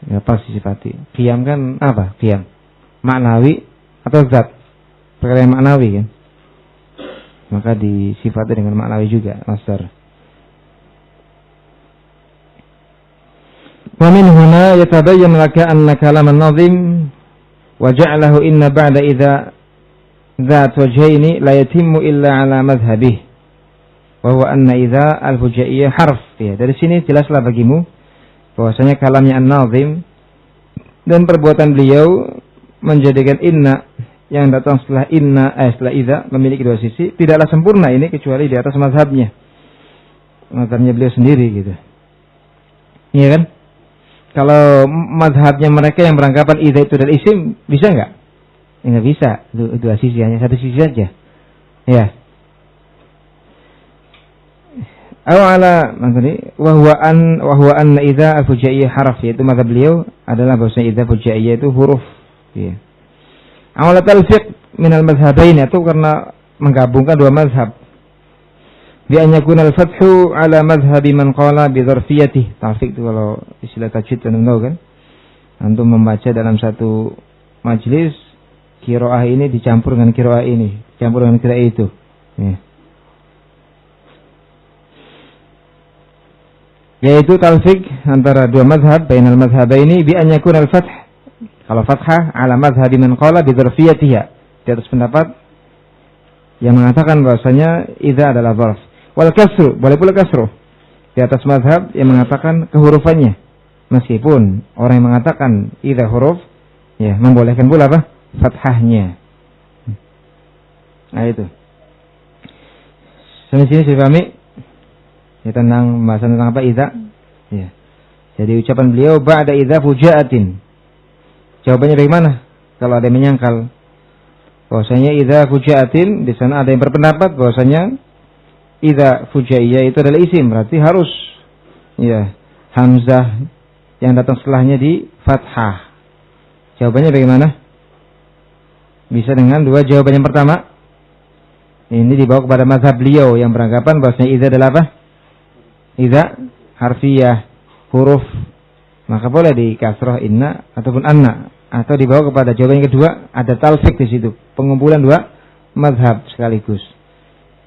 Speaker 2: Ya pasti sifati. Qiyam kan apa? Qiyam. Maknawi atau zat? Perkara yang maknawi kan. Maka disifati dengan maknawi juga masdar. Wa min huna yatabayyan laka anna kalam an-nazim wa ja'alahu inna ba'da idza dzat wajhaini la yatimmu illa ala madhhabih wa huwa anna idza al-fujaiyah harf. Ya, dari sini jelaslah bagimu bahwasanya kalamnya an-nazim dan perbuatan beliau menjadikan inna yang datang setelah inna setelah idza memiliki dua sisi tidaklah sempurna ini kecuali di atas mazhabnya. Mazhabnya beliau sendiri gitu. Iya kan? Kalau mazhabnya mereka yang beranggapan idza itu dari isim bisa enggak? Ya, enggak bisa. Dua sisi, hanya satu sisi saja. Ya. Awala maksudnya wa huwa anna idza al-fujaiyah harf, yaitu mazhab beliau adalah bahwasanya idza fujaiyah itu huruf. Ya. Awal talfiq minal madhhabain itu karena menggabungkan dua mazhab. Bi an yakuna al-fathu ala madhhabi man qala bi dzarfiyatihi. Talfiq itu kalau istilah tajwid antum tahu kan? Antum membaca dalam satu majelis qiraah ini dicampur dengan qiraah ini, dicampur dengan qiraah itu. Ya. Yaitu talfiq antara dua mazhab bainal madhhabaini bi an yakuna al-fath, kalau fathah ala madhhabi man qala bi dzarfiyatiha, di atas pendapat yang mengatakan bahwasanya idza adalah dzarf. Wal kasru, boleh pula kasru di atas mazhab yang mengatakan kehurufannya. Meskipun orang yang mengatakan idza huruf, ya membolehkan pula apa? Fathahnya. Nah itu. Sampai sini saya pahami. Ya, tentang pembahasan tentang apa idza. Ya. Jadi ucapan beliau ba'da idza fujaatin. Jawabannya bagaimana? Kalau ada yang menyangkal bahwasanya idza fujaatin, di sana ada yang berpendapat bahwasanya idza fujaiyah itu adalah isim, berarti harus ya hamzah yang datang setelahnya di fathah. Jawabannya bagaimana? Bisa dengan dua jawaban. Yang pertama, ini dibawa kepada mazhab beliau yang beranggapan bahwasanya idza adalah apa? Idza harfiyah, huruf, maka boleh di kasrah inna ataupun anna, atau dibawa kepada jawaban yang kedua, ada talfiq di situ, pengumpulan dua mazhab sekaligus.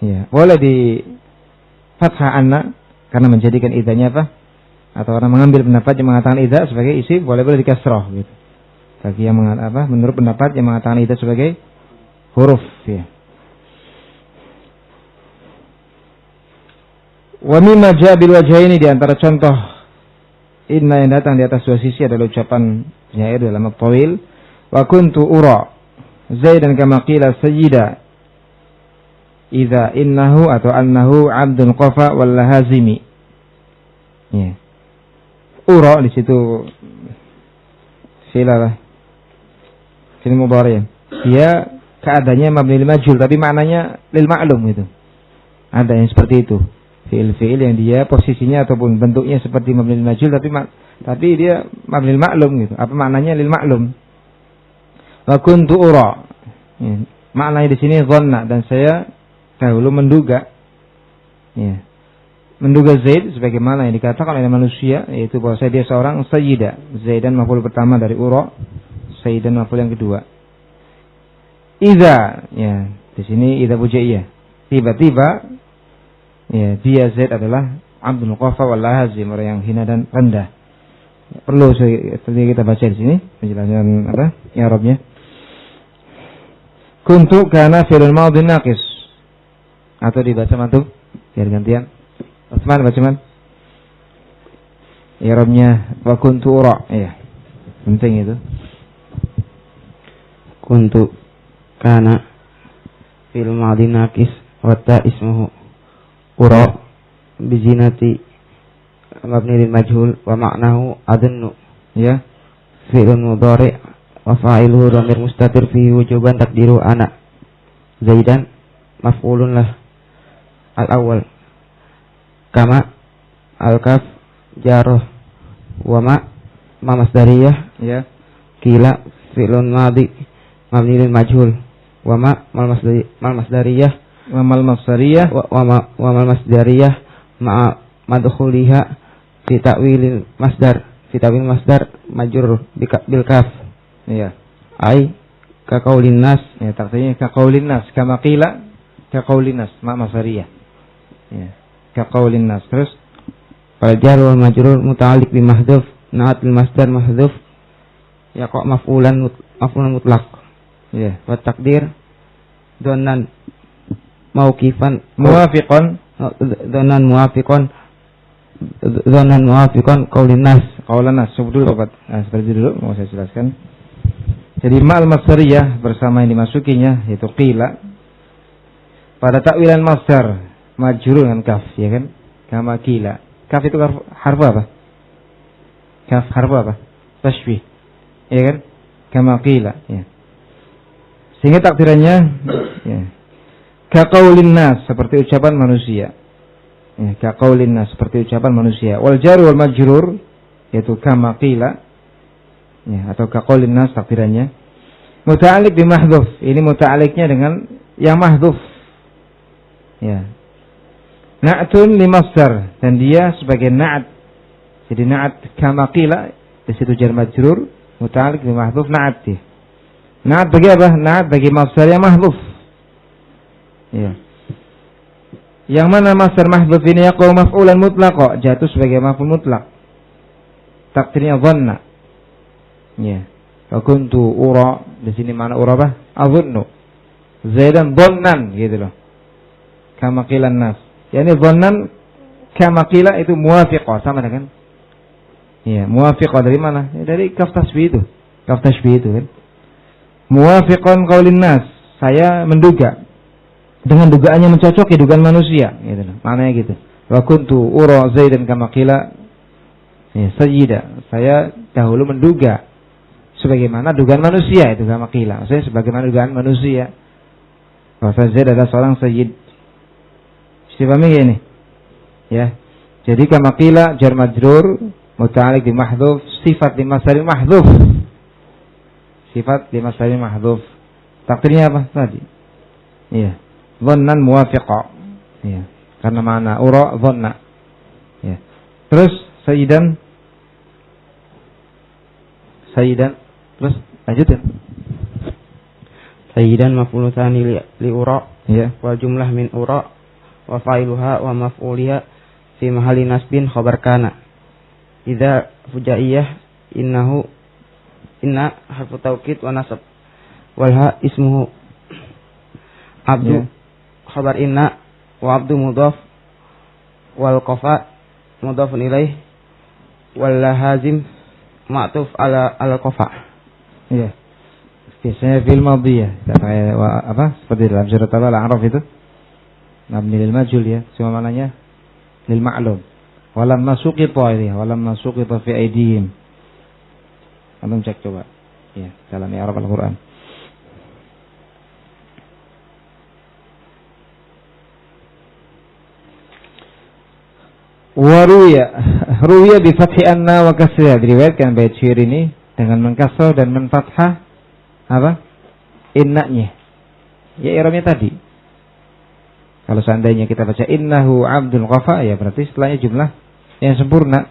Speaker 2: Ya, boleh di fathah anna karena menjadikan idzanya apa? Atau orang mengambil pendapat yang mengatakan idza sebagai isim, boleh di kasrah gitu. Bagi yang mengatakan menurut pendapat yang mengatakan idza sebagai huruf ya. Wa mimma jaa bil wajhaini, di antara contoh inna yang datang di atas dua sisi adalah ucapan penyair dalam at-tawil, wa kuntu ura Zaidan kama qila sayyida idza innahu atau annahu abdul qafa wal lahazimi. Ya. Ura di situ silalah fi'il mudhari'. Dia keadaannya mabni lil majhul tapi maknanya lil ma'lum gitu. Ada yang seperti itu. Fi'il yang dia posisinya ataupun bentuknya seperti mabni lil majhul tapi dia mabni lil ma'lum gitu. Apa maknanya lil ma'lum? Wa kuntu ura. Ya. Maknanya di sini dhanna, dan saya dahulu menduga. Ya. Menduga Zaid sebagaimana yang dikatakan oleh manusia, yaitu bahwa dia seorang sayyida. Zaidan maf'ul pertama dari ura, sayyidan maf'ul yang kedua. Idza, ya, di sini idza fujaiyah. Tiba-tiba ya, dia Zaid adalah abdul qafa wal lahazim, orang yang hina dan rendah. Perlu kita baca di sini penjelasan apa? I'rabnya. Kuntu kana fi'il madhi naqis. Atau dibaca mantuk biar gantian. Utsman baca man. i'rabnya wa kuntu ura. Iya. Penting itu.
Speaker 7: Kuntu kana fil madhi naqis wa ta ismuhu ura bizinati mabni lil majhul wa ma'nahu adunnu.
Speaker 2: Ya.
Speaker 7: Fi'lun mudhari' wa fa'iluhu dhamir mustatir fihi wujuban taqdiru ana. Zaidan maf'ulun lah. Al-awwal kama al-kaf jarah wa ma masdariyah.
Speaker 2: Ya.
Speaker 7: Kila fi'lun madhi mabni lil majhul wa ma mal masdariyah
Speaker 2: Wa mal masdariyah
Speaker 7: wa mal masdariyah ma madkhuliha fi ta'wil masdar majrur bil kaf.
Speaker 2: Iya.
Speaker 7: Ai ka qaulin nas.
Speaker 2: Ya, takdirnya ka qaulin nas kama qila ka qaulin nas ma masdariyah. Ya. Ka qaulin nas. Terus
Speaker 7: Fal jar wal majrur muta'alliq bi mahdhuf na'at bil masdar mahdhuf yaqa maf'ulan mutlaq.
Speaker 2: ya,
Speaker 7: Wa taqdir donan mauqifan
Speaker 2: muwafiqan
Speaker 7: donan muwafiqan qaulin nas.
Speaker 2: qaulan nas. Dulu Bapak. Nah, seperti dulu mau saya jelaskan. Jadi ma'al masdariyah bersama yang dimasukinya yaitu qila pada takwilan masdar majrur dengan kaf, ya kan? Kama qila. Kaf itu harfu apa? Kaf harfu apa? Tashbih. Ya kan? Kama qila, ya. Sehingga takdirannya ya. Ka qaulin nas, seperti ucapan manusia. Ya, ka qaulin nas, seperti ucapan manusia. Wal jar wal majrur yaitu kama qila. Ya, atau ka qaulin nas takdirannya. Muta'alliq bi mahdhuf. Ini muta'alliqnya dengan yang mahdhuf. Ya. Na'tun li masdar, dan dia sebagai na'at. Jadi na'at kama qila, di situ jar majrur, muta'alliq bi mahdhuf na'at dia. Na'at bagi apa? Na'at bagi masdar yang mahdhuf. Ya. Yang mana masdar mahdhuf ini yaqau maf'ulan mutlaq, jatuh sebagai maf'ul mutlaq. Takdirnya dhanna. Ya. Wa kuntu ura, di sini mana ura apa? Adhunnu. Zaidan dhannan gitu loh. Kama qilan nas. Yani dhannan kama qila itu muwafiqah, sama dengan ya, muwafiqah dari mana? Ya, dari kaf tasbih itu. Kaf tasbih itu kan. Muwafiqan qaulin nas. Saya menduga dengan dugaannya mencocoki dugaan manusia, gitu loh. Maknanya gitu. Wa kuntu ura Zaidan kama qila ya sayyida. Saya dahulu menduga sebagaimana dugaan manusia itu kama qila. Maksudnya sebagaimana dugaan manusia. Bahwa Zaid adalah seorang sayyid. Dipahami ini? Ya. Jadi kama qila jar majrur muta'alliq bi mahdhuf sifat li masdar mahdhuf. Sifat li masdar mahdhuf. Takdirnya apa tadi? Iya. Dhannan muwafiqa. Iya. Karena makna ura dhanna. Ya. Terus sayyidan terus lanjutin.
Speaker 7: Sayyidan maf'ul tsani li ura.
Speaker 2: Ya.
Speaker 7: Wal jumlah min ura wa fa'iluha wa maf'uliha fi mahalli nasbin khabar kana. Idza fujaiyah inna harfu taukid wa nasab wal ha ismuhu abdu khabar inna wa abdu mudhaf wal qafa mudhafun ilaih wal lazim ma'tuf ala al qafa.
Speaker 2: Iya. Biasanya fil madhiyah kayak apa? Seperti dalam surat Al-A'raf itu. Mabni lil majhul ya, semua maknanya lil ma'lum. Walam masuqita ini, walam masuqita fi aidihim. Antum cek coba. Ya, dalam i'rab Al-Qur'an. Ruwiya bi fathi anna wa kasriha, diriwayatkan bait syair ini dengan mengkasrah dan menfathah apa? Innanya. Ya i'rabnya tadi. Kalau seandainya kita baca innahu abdul qafa, ya berarti setelahnya jumlah yang sempurna.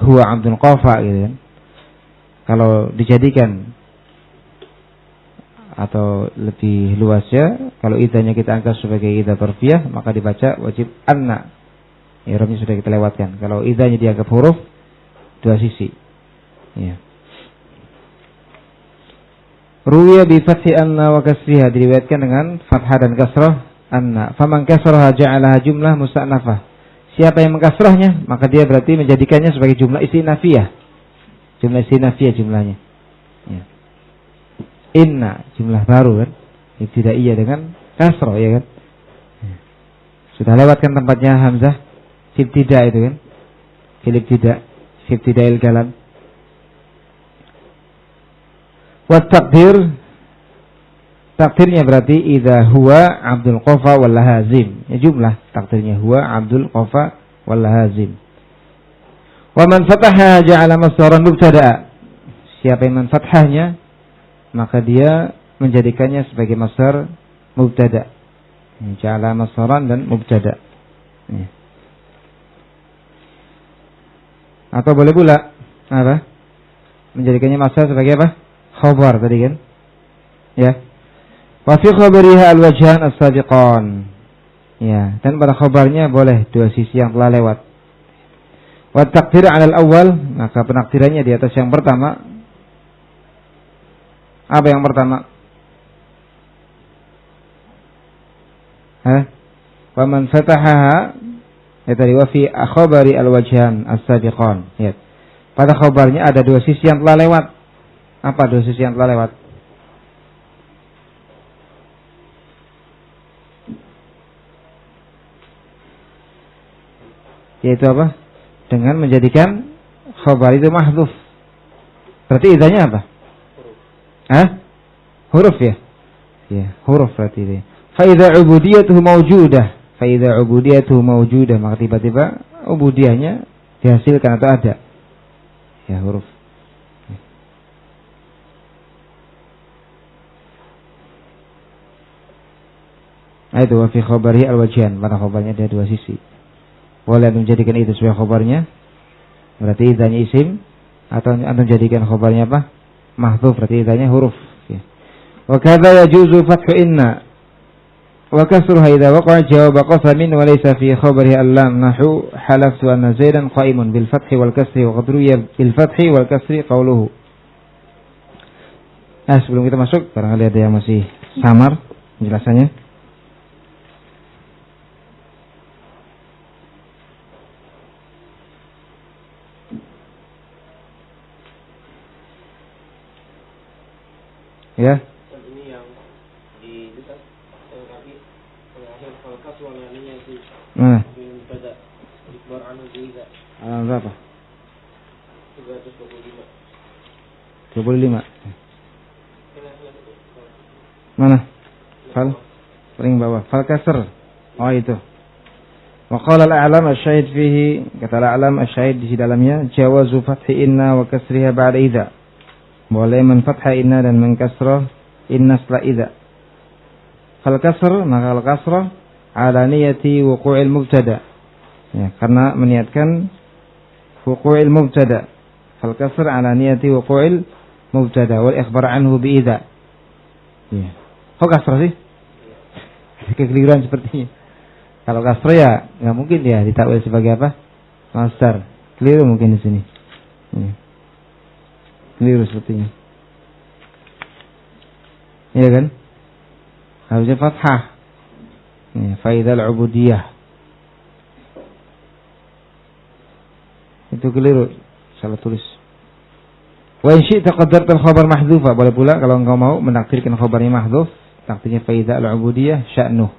Speaker 2: Huwa abdul qafa gitu kan. Kalau dijadikan atau lebih luasnya, kalau idahnya kita angkat sebagai idah tarfiyah, maka dibaca wajib anna. I'rabnya sudah kita lewatkan. Kalau idahnya dianggap huruf dua sisi. Ya. Ruwiya bi fathi anna wa kasriha, diriwayatkan dengan fathah dan kasrah anna. Faman kasraha ja'alaha jumlah musta'nafah. Siapa yang mengkasrahnya, maka dia berarti menjadikannya sebagai jumlah istinafiyah. Jumlah istinafiyah jumlahnya. Ya. Inna jumlah baru kan. Ibtidaiyah dengan kasrah ya kan. Ya. Sudah lewat kan tempatnya hamzah ibtida itu kan. Fil ibtidail kalam. Wa takdirnya berarti idza huwa abdul qafa wal lazim. Ya jumlah takdirnya huwa abdul qafa wal lazim. Wa man fataha ja'ala masdaran mubtada. Siapa yang menfathahnya maka dia menjadikannya sebagai masdar mubtada. Ja'ala masdaran dan mubtada. Ya. Atau boleh pula apa? Menjadikannya masdar sebagai apa? Khabar tadi kan? Ya. Wa fi khabariha al-wajhan as-sabiqan. Ya, dan pada khabarnya boleh dua sisi yang telah lewat. Wa taqdir 'ala al-awwal, maka penakdirannya di atas yang pertama. Apa yang pertama? Wa man fatahaha, ya tadi wa fi khabari al-wajhan as-sabiqan. Ya. Pada khabarnya ada dua sisi yang telah lewat. Apa dua sisi yang telah lewat? Yaitu apa? Dengan menjadikan khabar itu mahdhuf. Berarti idanya apa? Huruf ya? Ya, huruf berarti itu. Fa idza ubudiyatuhu mawjudah. Fa idza ubudiyatuhu mawjudah, maka tiba-tiba ubudiyahnya dihasilkan atau ada. Ya, huruf. Itu wa fi khabari al-wajhan, pada khabarnya ada dua sisi. Boleh menjadikan itu sebagai khabarnya, berarti idanya isim, atau antum jadikan khabarnya apa? Mahdhuf, berarti idanya huruf. Ya. Wa kadza yajuzu fathu inna wa kasruha idza waqa'a jawab qasamin wa laysa fi khabarihi al-lam nahu halaftu anna zaidan qa'imun bil fathi wal kasri wa qadruya bil fathi wal kasri qawluhu. Nah, sebelum kita masuk, barangkali ada yang masih samar penjelasannya. Ya.
Speaker 3: Ini yang di dekat tapi pengakhir falkas warnanya itu.
Speaker 2: Nah.
Speaker 3: Pada ikbar anu juga.
Speaker 2: Berapa?
Speaker 3: 325.
Speaker 2: 25. Mana? Fal paling bawah. Fal kasr. Oh itu. Wa qala al-a'lam asy-syahid fihi, kata al-a'lam asy-syahid di dalamnya jawazu fathi inna wa kasriha ba'da idza. Boleh menfathah inna dan mengkasrah inna setelah idza. Fal kasr, maka al kasrah ala niyati wuqu'il mubtada. Ya, karena meniatkan wuqu'il mubtada. Fal kasr ala niyati wuqu'il mubtada wal ikhbar anhu bi idza. Ya. Kok kasrah sih? Kekeliruan sepertinya. Kalau kasrah ya enggak mungkin dia ditakwil sebagai apa? Masdar. Keliru mungkin di sini. Ya. Keliru sepertinya. Iya kan? Harusnya fathah. Ya, faidal ubudiyah. Itu keliru. Salah tulis. Wa in syi'ta qaddarta al-khabar mahdhufa. Boleh pula kalau engkau mau menakdirkan khabarnya mahdhuf, takdirnya faidal ubudiyah sya'nuh.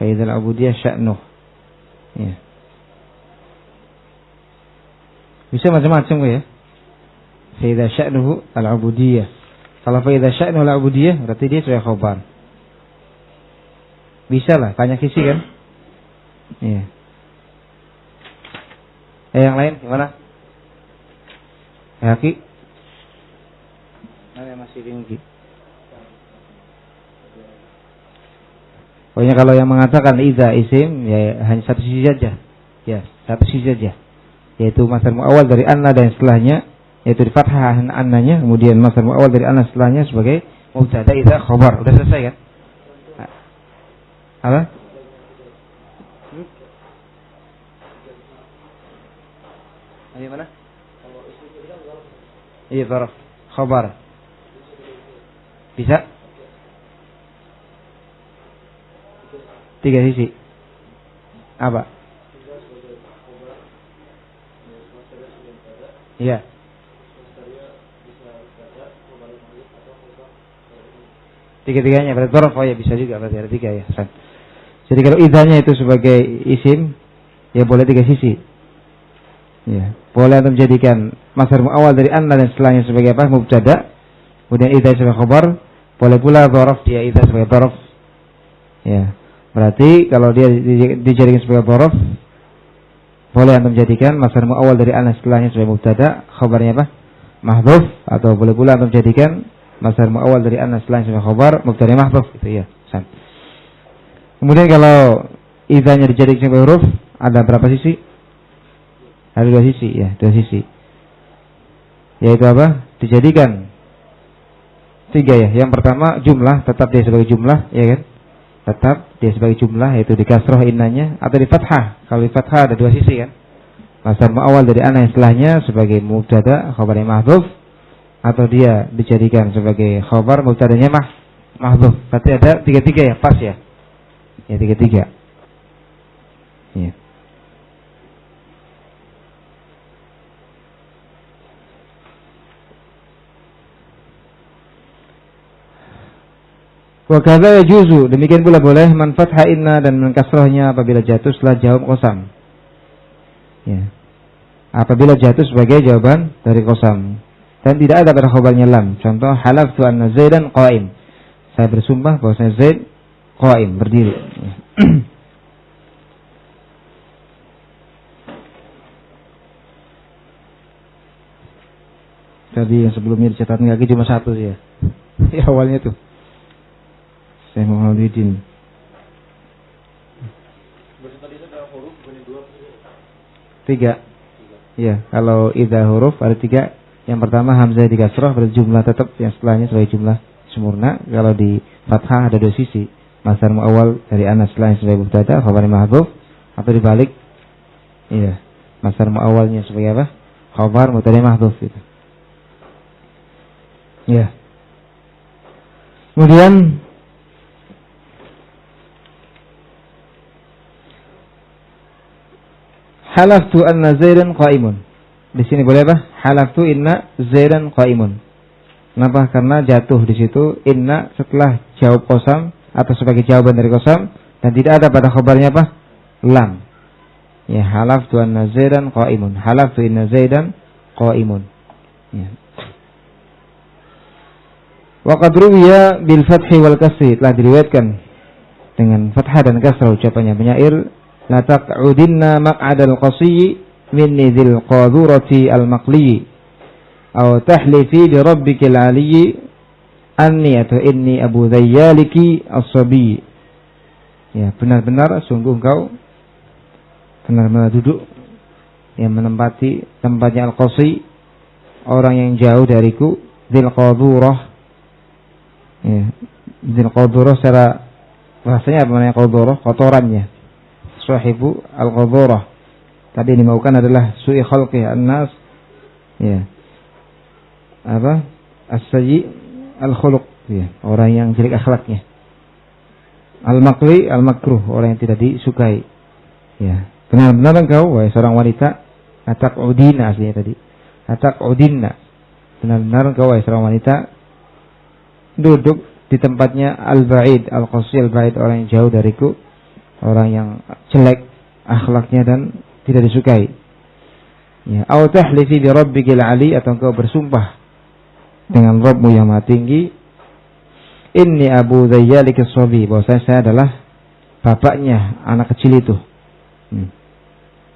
Speaker 2: Faidal ubudiyah sya'nuh. Ya. Bisa macam-macam ya. Fa'idha sya'nuhu al-ubudiyah. Kalau fa'idha sya'nuhu al-ubudiyah berarti dia sebagai khabar. Bisa lah, banyak sisi kan? Iya. Yang lain gimana? Haki? Mana masih tinggi? Pokoknya kalau yang mengatakan idza isim ya hanya satu sisi saja. Ya, satu sisi saja. Yaitu masdar muawwal dari anna dan setelahnya, yaitu di fathah annanya, kemudian masdar muawwal dari anna setelahnya sebagai mubtada idza khabar. Udah selesai kan? Apa? Ini mana? Iya, zarf khabar. Bisa? 3 sisi. Apa? Iya. Tiga-tiganya berarti dzarf. Oh ya, bisa juga berarti ada 3 ya. Jadi kalau idzanya itu sebagai isim, ya boleh 3 sisi. Ya, boleh antum jadikan masdar muawwal dari anna dan setelahnya sebagai apa? Mubtada. Kemudian idza sebagai khabar, boleh pula dzaraf dia idza sebagai dzaraf. Ya. Berarti kalau dia dijadikan sebagai dzaraf, boleh antum jadikan masdar muawwal dari anna setelahnya sebagai mubtada, khabarnya apa? Mahdhuf, atau boleh pula antum jadikan masdar muawwal dari anna setelahnya sebagai khabar, mubtada mahdhuf gitu ya. Kemudian kalau idzanya dijadikan sebagai huruf, ada berapa sisi? Ada 2 sisi ya, 2 sisi. Yaitu apa? Dijadikan 3 ya. Yang pertama jumlah, tetap dia sebagai jumlah, ya kan? Tetap dia sebagai jumlah, yaitu di kasroh innanya atau di fathah. Kalau di fathah ada 2 sisi kan? Masdar muawwal dari anna yang setelahnya sebagai mubtada, khabarnya mahdhuf, atau dia dijadikan sebagai khabar, mubtadanya mahdhuf. Berarti ada 3 ya, pas ya. Ya 3. Ya. Wa kadza yajuzu, demikian pula boleh man fathha inna dan man kasrahnya apabila jatuh setelah jawab qasam. Ya. Apabila jatuh sebagai jawaban dari qasam dan tidak ada pada khabarnya lam. Contoh halaftu anna Zaidan qa'im. Saya bersumpah bahwasanya Zaid qa'im, berdiri. Ya. Tadi yang sebelumnya dicatat kaki cuma 1 ya. Ya awalnya tuh. Saya Muhammadin. Tiga. Ya, kalau idza huruf ada 3. Yang pertama hamzah di kasrah berarti jumlah tetap, yang setelahnya sebagai jumlah sempurna. Kalau di fathah ada 2 sisi. Masdar muawwal dari anna setelahnya sebagai mubtada, khabar mahdhuf, atau dibalik. Iya, masdar muawwalnya sebagai apa? Khabar mubtada mahdhuf gitu. Ya. Kemudian halaftu anna Zaidan qa'imun. Di sini boleh apa? Halaftu inna Zaidan qa'imun. Kenapa? Karena jatuh di situ inna setelah jawab qasam atau sebagai jawaban dari qasam dan tidak ada pada khabarnya apa? Lam. Ya, halaftu anna Zaidan qa'imun. Halaftu inna Zaidan qa'imun. Ya. Wa qad ruwiya bil fathi wal kasri, telah diriwayatkan dengan fathah dan kasrah ucapannya penyair la taq'udinna maq'adal qasiyyi minni dzil qadurati al maqli aw tahlifi bi rabbikal aliyyi anni atau inni abu dhayyaliki as-sabi. Ya, benar-benar sungguh engkau benar-benar duduk yang menempati tempatnya al-qasi, orang yang jauh dariku, dzil qadurah. Ya, dzil qadurah secara bahasanya apa namanya qadurah? Kotorannya. Sahibu al-qadurah. Tadi yang dimaukan adalah su'i khalqi an-nas. Ya. Apa? As-sayyi al-khuluq, ya, orang yang jelek akhlaknya. Al-maqli al-makruh, orang yang tidak disukai. Ya. Benar-benar engkau wahai seorang wanita, ataq'udina aslinya tadi. Ataq'udinna. Benar-benar engkau wahai seorang wanita duduk di tempatnya al-ba'id, al-qasi al-ba'id, orang yang jauh dariku, orang yang jelek akhlaknya dan tidak disukai. Ya, aw tahlifi bi rabbikal ali, atau engkau bersumpah dengan Rabbmu yang Maha Tinggi, inni abu dhayyalik as-sabi, bahwa saya adalah bapaknya anak kecil itu.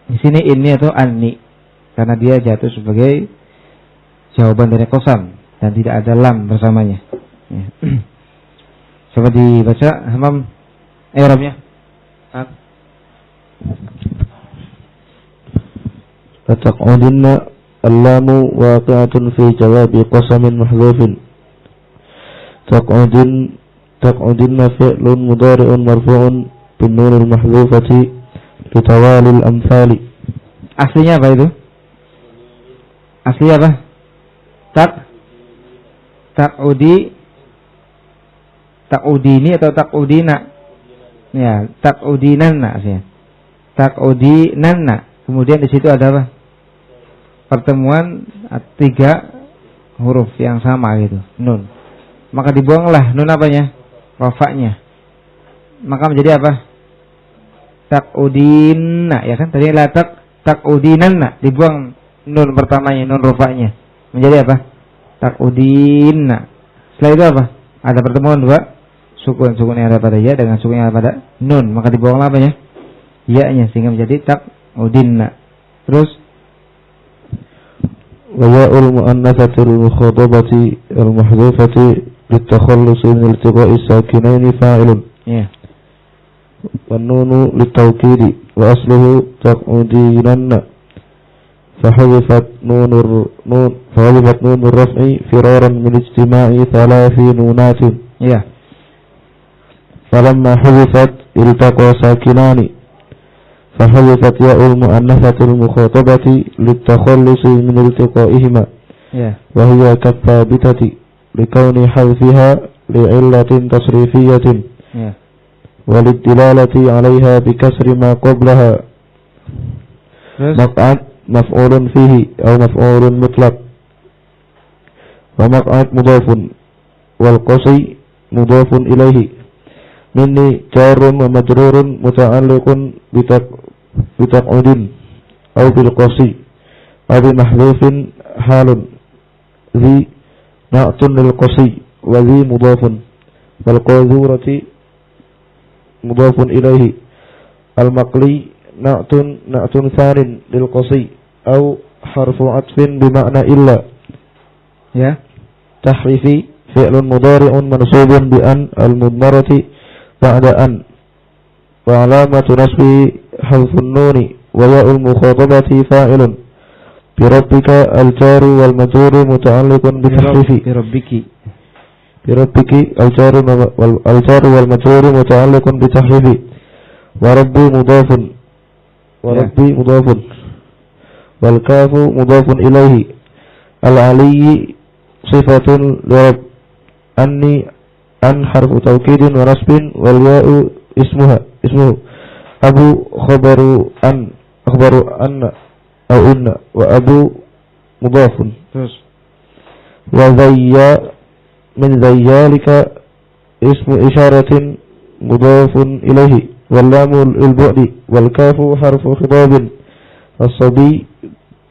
Speaker 2: Di sini ini atau anni, karena dia jatuh sebagai jawaban dari qasam dan tidak ada lam bersamanya. Ya. Coba dibaca Hamam i'rabnya.
Speaker 3: Fataq'udinna al-lamu waqi'atun fi jawabi qasamin mahdhufin. Taq'udinna fi'lun mudhari'un marfu'un bin nunil mahdhufati litawalil amthali.
Speaker 2: Aslinya apa itu? Aslinya apa? Taq'udini atau taq'udina? Ya, taq'udinanna aslinya. Taq'udinanna. Kemudian di situ ada apa? Pertemuan 3 huruf yang sama gitu, nun. Maka dibuanglah nun apanya? Rafa'nya. Maka menjadi apa? Takudinna, ya kan? Tadi la takudinanna, dibuang nun pertamanya, nun rafa'nya. Menjadi apa? Takudinna. Setelah itu apa? Ada pertemuan 2 sukun yang ada pada ya dengan sukun yang ada pada nun, maka dibuanglah apanya? Ya-nya, sehingga menjadi takudinna. Terus
Speaker 3: wa ya'ul mu'annatsatil mukhatabati al-mahdhufati litakhallus min iltiqa'i sakinaini fa'ilun.
Speaker 2: Ya.
Speaker 3: Wan nunu litawkidi wa asluhu taqudinanna. فحذفت نون الرفع فرارا من اجتماع 3 نونات.
Speaker 2: Ya.
Speaker 3: فلما حذفت التقى ساكنان فحذفت ياء المؤنثة المخاطبة للتخلص من التقائهما.
Speaker 2: Ya.
Speaker 3: وهي كالثابتة لكون حذفها لعلة تصريفية.
Speaker 2: Ya.
Speaker 3: وللدلالة عليها بكسر ما قبلها.
Speaker 2: Terus
Speaker 3: مقعد مفعول فيه أو مفعول مطلق. ومقعد مضاف والقصي مضاف إليه. مني جار ومجرور متعلق بتقعد أو بالقصي أو بمحذوف حال ذي نعت للقصي وذي مضاف والقاذورة مضاف إليه. المقلي نعت ثان للقصي أو حرف عطف بمعنى إلا.
Speaker 2: ya.
Speaker 3: تحريفي فعل مضارع منصوب بأن المضمرة بعد أن وعلامة نصبه حذف النون وياء المخاطبة فاعل. بربك الجار والمجرور متعلق بتحريف. بربك الجار والمجرور متعلق بتحريف. وربي مضاف والكاف مضاف إليه. العلي صفة لرب. أني أن حرف توكيد ونصب والياء اسمه. أبو خبر أن أو إن وأبو مضاف. وذيا من ذيالك اسم إشارة مضاف إليه. واللام البعد والكاف حرف خطاب. الصبي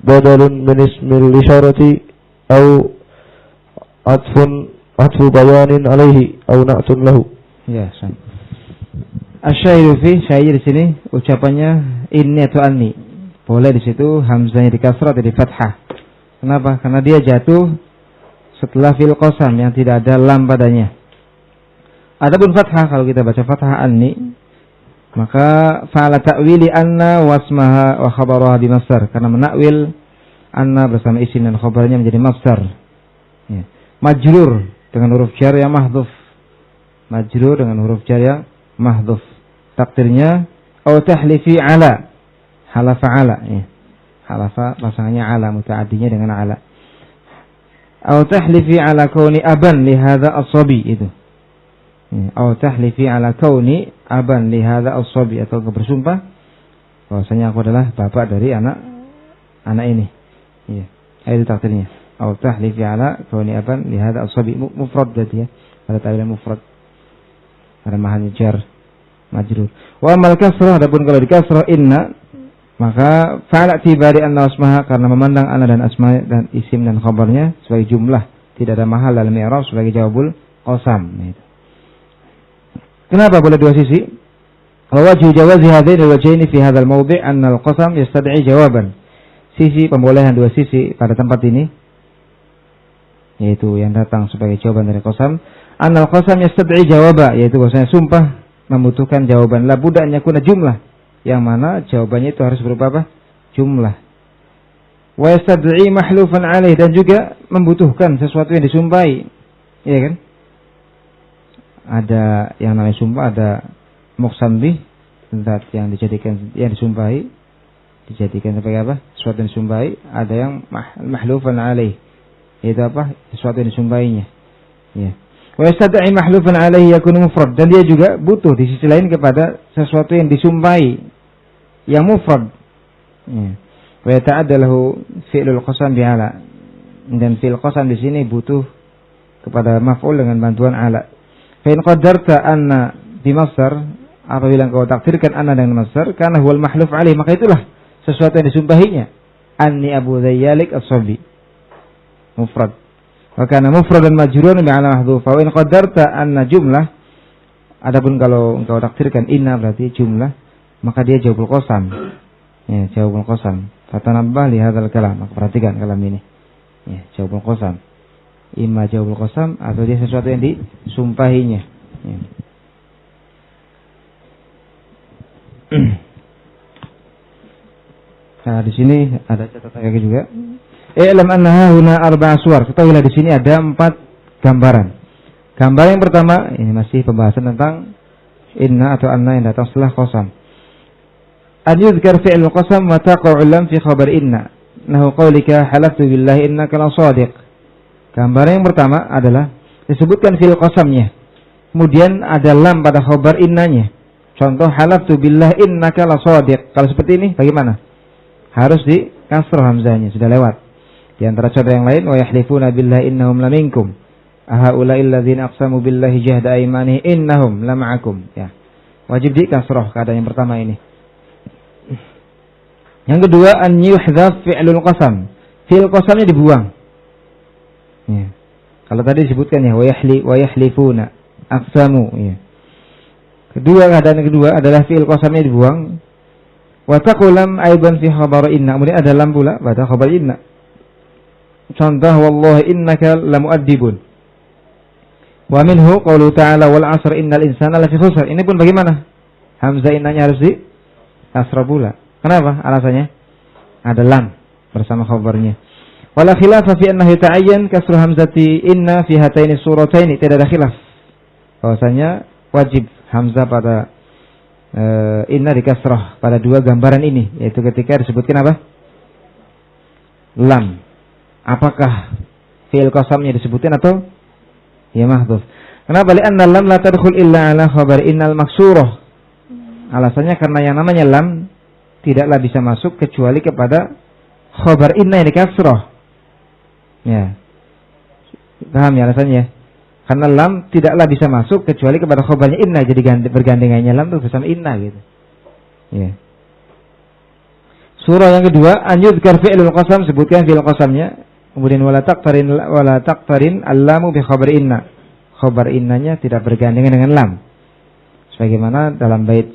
Speaker 3: بدل من اسم الإشارة أو عطف بيان عليه أو نعت له.
Speaker 2: Ya, asy-syairu fi syair di sini ucapannya inni atau anni. Boleh di situ hamzahnya di kasrah atau di fathah. Kenapa? Karena dia jatuh setelah fil qasam yang tidak ada lam padanya. Adapun fathah, kalau kita baca fathah anni, maka fa'ala ta'wili anna wasmaha wa khabaraha bi masdar, karena menakwil anna bersama isim dan khabarnya menjadi masdar. Ya. Majrur dengan huruf jar yang mahdhuf. Majrur dengan huruf jar yang mahdhuf. Takdirnya au tahlifi ala. Halafa ala, ya. Halafa pasangannya ala, mutaaddinya dengan ala. Au tahlifi ala kauni aban li hadza as-sabi, itu. Au tahlifi ala kauni aban li hadza as-sabi, atau bersumpah bahwasanya aku adalah bapak dari anak ini. Iya. Itu takdirnya. Au tahlifi ala kauni aban li hadza as-sabi, mufrad berarti ya. Ada ta'wil mufrad. Ada mahal jar majrur. Wa amal kasrah, adapun kalau di kasrah inna, maka fa'ala tibari anna asmaha, karena memandang anna dan asma dan isim dan khabarnya sebagai jumlah, tidak ada mahal dalam i'rab sebagai jawabul qasam. Kenapa boleh dua sisi? Wa wajhu jawazi hadain al-wajhaini fi hadzal mawdi' anna al-qasam yastad'i jawaban. Sisi pembolehan dua sisi pada tempat ini, yaitu yang datang sebagai jawaban dari qasam, anna al-qasam yastad'i jawaba, yaitu bahwasanya sumpah membutuhkan jawaban. La budda an yakuna jumlah, yang mana jawabannya itu harus berupa apa? Jumlah. Wa yastad'i mahlufan alaih, dan juga membutuhkan sesuatu yang disumpahi. Iya kan? Ada yang namanya sumpah, ada muqsam bih, zat yang disumpahi dijadikan sebagai apa? Sesuatu yang disumpahi. Ada yang mahlufan alaih, yaitu apa? Sesuatu yang disumpahinya. Ya. Wa yastad'i mahlufan alaihi yakunu mufrad, dan dia juga butuh di sisi lain kepada sesuatu yang disumpahi yang mufrad. Ya. Wa yata'adda lahu fi'lul qasam bi'ala, Dan fi'il qasam di sini butuh kepada maf'ul dengan bantuan ala. Fa in qaddarta anna bi masdar, apabila engkau takdirkan anna dengan masdar, karena huwal mahluf alaih, maka itulah sesuatu yang disumpahinya. Anni Abu Zayyalik as-Sabi. Mufrad. Wa kana mufradan majrurun bi ala mahdhufa. Wa in qaddarta anna jumlah, adapun kalau engkau takdirkan inna berarti jumlah, maka dia jawabul qasam. Ya, jawabul qasam. Fatanabbah li hadzal kalam. Maka perhatikan kalam ini. Ya, jawabul qasam. Imma jawabul qasam atau dia sesuatu yang disumpahinya. Ya. Nah, di sini ada catatan kaki juga. I'lam annaha huna arba'a suwar. Ketahuilah di sini ada 4 gambaran. Gambar yang pertama, ini masih pembahasan tentang inna atau anna yang datang setelah qasam. An yudhkar fi'lul qasam wa taqa'u lam fi khabar inna. Nahu qaulika halaftu billahi innaka la shadiq. Gambar yang pertama adalah disebutkan fi'il qasamnya. Kemudian ada lam pada khabar innanya. Contoh halaftu billahi innaka la shadiq. Kalau seperti ini bagaimana? Harus di kasrah hamzahnya, sudah lewat. Di antara contoh yang lain, wa yahlifuna billahi innahum laminkum. Ahaula'il ladzina aqsamu billahi jahda aymanihi innahum lama'akum. Ya. Wajib di kasrah keadaan yang pertama ini. Yang kedua, an yuhdhaf fi'lul qasam. Fi'il qasamnya dibuang. Ya. Kalau tadi disebutkan ya wa yahlifuna aqsamu, ya. Kedua, keadaan yang kedua adalah fi'il qasamnya dibuang. Wa taqulam aidan fi khabar inna. Kemudian ada lam pula pada khabar inna. Contoh wallahi innaka lamu'addibun. Wa minhu qaulu ta'ala wal 'asr innal insana lafi khusr. Ini pun bagaimana? Hamzah innanya harus di kasrah pula. Kenapa? Alasannya ada lam bersama khabarnya. Wala khilafa fi annahu ta'ayyan kasru hamzati inna fi hataini surataini. Tidak ada khilaf bahwasanya wajib hamzah pada inna di kasrah pada 2 gambaran ini, yaitu ketika disebutkan apa? Lam. Apakah fi'il qasamnya disebutkan atau ya mahdhuf? Kenapa? Li'anna lam la tadkhul illa ala khabar innal maksurah. Alasannya karena yang namanya lam tidaklah bisa masuk kecuali kepada khabar inna yang di kasrah. Ya. Paham ya alasannya? Karena lam tidaklah bisa masuk kecuali kepada khabarnya inna, jadi bergandengannya lam itu bersama inna gitu. Ya. Surah yang kedua, an yudhkar fi'lul qasam, sebutkan fi'il qasamnya. Kemudian wala taqtarin al-lamu bi khabar inna. Khabar innanya tidak bergandengan dengan lam. Sebagaimana dalam bait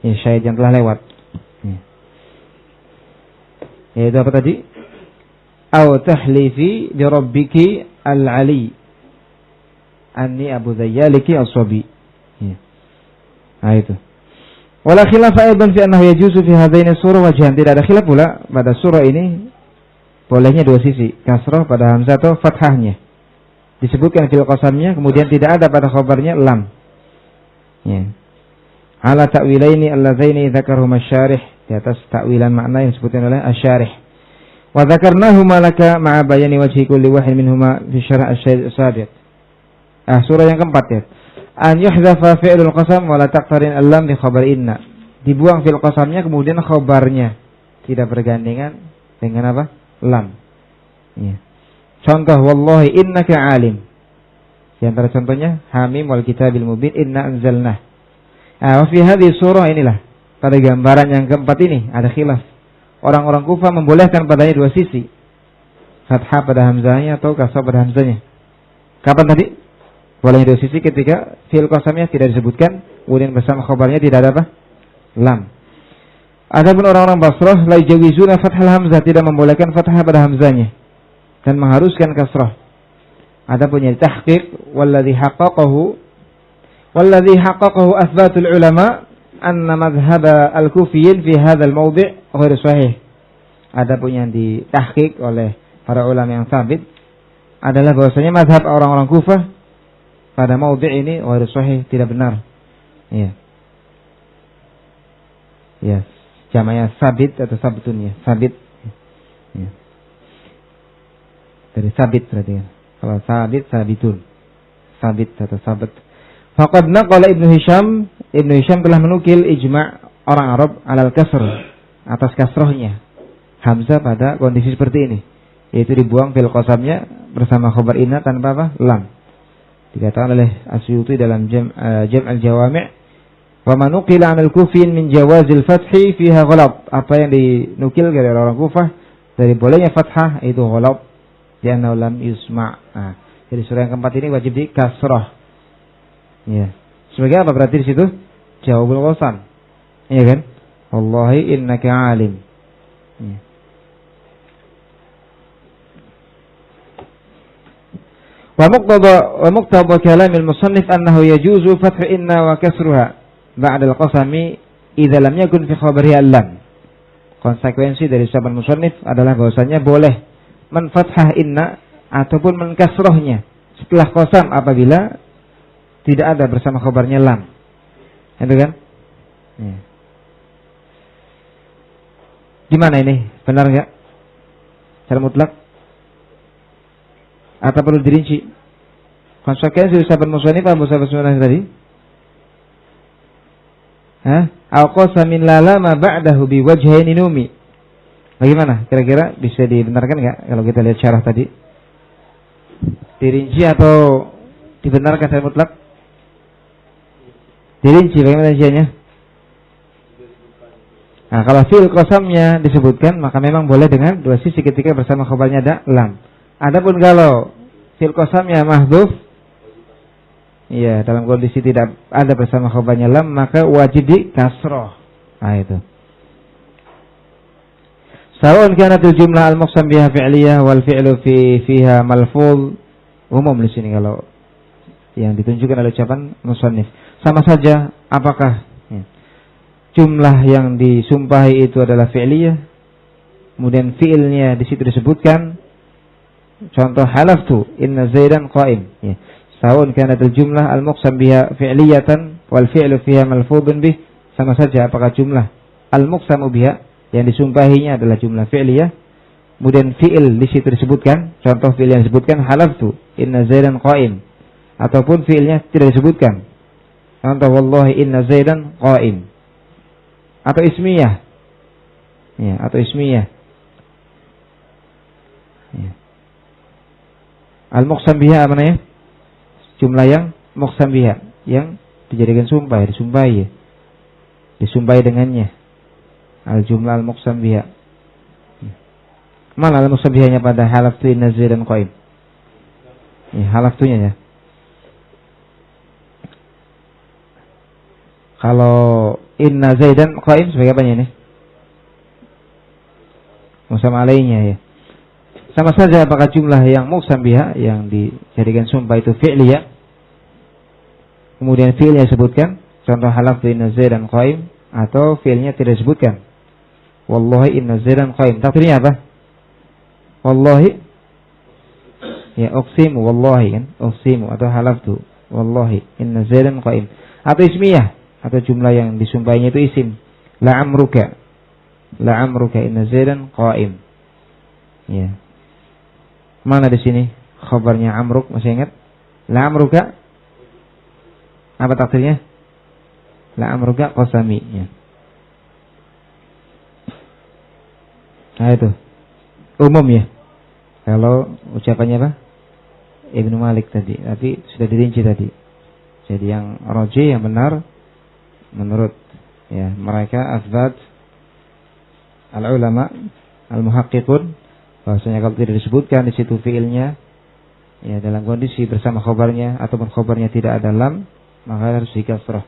Speaker 2: syair yang telah lewat. Ya. Yaitu apa tadi? Aw tahlifi bi rabbiki al-ali. Anni Abu Zayyaliki as-Sabi. Ya. Nah itu. Wala khilaf aidan fi annahu yajuzu fi hadaini surah wajhan. Tidak ada khilaf pula pada surah ini bolehnya 2 sisi, kasrah pada hamzah atau fathahnya. Disebutkan fil qasamnya, kemudian tidak ada pada khabarnya lam. Ya. Ala ta'wilaini allazaini dzakarhuma asy-syarih, di atas ta'wilan makna yang disebutkan oleh asy-syarih. Wa dzakarnahuma laka ma'a bayani wajhi kulli wahid minhuma fi syarh asy-sabiq. Surah yang keempat ya. An yuhdhafa fi'lul qasam wa la taqtarin al-lam bi khabar inna. Dibuang fi'il qasamnya kemudian khabarnya tidak bergandengan dengan apa? Lam. Ya. Contoh wallahi innaka alim. Di antara contohnya hamim wal kitabil mubin inna anzalnah. Wa fi hadhihi surah inilah pada gambaran yang keempat ini ada khilaf. Orang-orang Kufah membolehkan padanya 2 sisi. Fathah pada hamzahnya atau kasrah pada hamzahnya. Kapan tadi? Bolehnya 2 sisi ketika fi'il qasamnya tidak disebutkan, kemudian bersama khabarnya tidak ada apa? Lam. Adapun orang-orang Basrah la yajawizuna fathal hamzah, tidak membolehkan fathah pada hamzahnya dan mengharuskan kasrah. Adapun yang tahqiq walladhi haqqaqahu athbatul ulama anna madhhab al-kufiyyin fi hadzal mawdi' ghairu sahih. Adapun yang ditahqiq oleh para ulama yang sabit adalah bahwasanya mazhab orang-orang Kufah pada maudhi' ini ghairu sahih, tidak benar. Ya. Ya, jamanya sabit atau sabitun ya, sabit. Ya. Dari sabit berarti kan. Kalau sabit sabitun. Sabit atau sabat. Faqad naqala Ibnu Hisham telah menukil ijma' orang Arab alal kasr, atas kasrahnya hamzah pada kondisi seperti ini. yaitu dibuang fil qasamnya bersama khabar inna tanpa apa? Lam. Dikatakan oleh Asyuti dalam Jam' al-Jawami', wa man nuqila 'anil kufin min jawazil fathi fiha ghalat. Apa yang dinukil dari orang Kufah dari bolehnya fathah itu ghalat, li'annahu lam yusma'. Nah, jadi surah yang keempat ini wajib di kasrah. Ya. Sebagai apa berarti di situ? Jawabul qasam. Iya kan? Wallahi innaka alim. Ya. Wa muqtada kalam al-musannif annahu yajuzu fathu inna wa kasruha ba'da al-qasami idza lam yakun fi khabariha lam. Konsekuensi dari ucapan musannif adalah bahwasanya boleh menfathah inna ataupun menkasrohnya setelah qasam apabila tidak ada bersama khabarnya lam. Itu kan? Ya. Gimana ini? Benar enggak? Secara mutlak? Atau perlu dirinci? Konsekuensi ucapan musannif apa ucapan musannif tadi? Al-qasam min la lama ba'dahu bi wajhain numi. Bagaimana? Kira-kira bisa dibenarkan enggak kalau kita lihat syarah tadi? Dirinci atau dibenarkan secara mutlak? Dirinci, bagaimana rinciannya? Nah, kalau fi'il qasamnya disebutkan maka memang boleh dengan dua sisi ketika bersama khabarnya ada lam. Adapun kalau fi'il qasamnya mahdhuf, iya, dalam kondisi tidak ada bersama khabarnya lam maka wajib di kasrah. Nah, itu. Sawa'un kanatil jumlah al-muqsam biha fi'liyah wal fi'lu fiha malfuz. Umum di sini kalau yang ditunjukkan oleh ucapan musannif. Sama saja apakah jumlah yang disumpahi itu adalah fi'liyah, kemudian fi'ilnya di situ disebutkan. Contoh halaftu inna Zaidan qa'im. Ya. Sawun kanatil jumlah al-muqsam biha fi'liyatan wal fi'lu fiha malfudun bih. Sama saja apakah jumlah al-muqsamu biha yang disumpahinya adalah jumlah fi'liyah, kemudian fi'il di situ disebutkan. Contoh fi'il yang disebutkan halaftu inna Zaidan qa'im, ataupun fi'ilnya tidak disebutkan. Contoh wallahi inna Zaidan qa'im. Atau ismiyah. Ya, atau ismiyah. Ya. Al-muqsam biha apa namanya? Jumlah yang muqsam biha, yang dijadikan sumpah, disumpahi ya. Disumpahi dengannya. Al-jumlah al-muqsam biha. Mana al-muqsam bihanya pada halaftu inna Zaidan qa'im? Ya, halaftunya ya. Kalau inna Zaidan qa'im sebagai apanya ini? Muqsam alainya ya. Sama saja apakah jumlah yang muqsam biha yang dijadikan sumpah itu fi'liyah, kemudian fi'ilnya disebutkan, contoh halaftu inna Zaidan qa'im, atau fi'ilnya tidak disebutkan. Wallahi inna Zaidan qa'im. Takdirnya apa? Wallahi ya uqsimu wallahi kan? Uqsimu atau halaftu wallahi inna Zaidan qa'im. Atau ismiyah, atau jumlah yang disumpahinya itu isim. La amruka inna Zaidan qa'im. Ya. Mana di sini khabarnya amruk, masih ingat? La amruka apa takdirnya? La amruka qasami ya. Nah itu umum ya. Kalau ucapannya apa? Ibnu Malik tadi, tapi sudah dirinci tadi. Jadi yang rajih, yang benar menurut ya mereka asbat al-ulama al-muhaqqiqun, bahwasanya kalau tidak disebutkan di situ fiilnya ya dalam kondisi bersama khabarnya ataupun khabarnya tidak ada lam, maka harus dikasrah.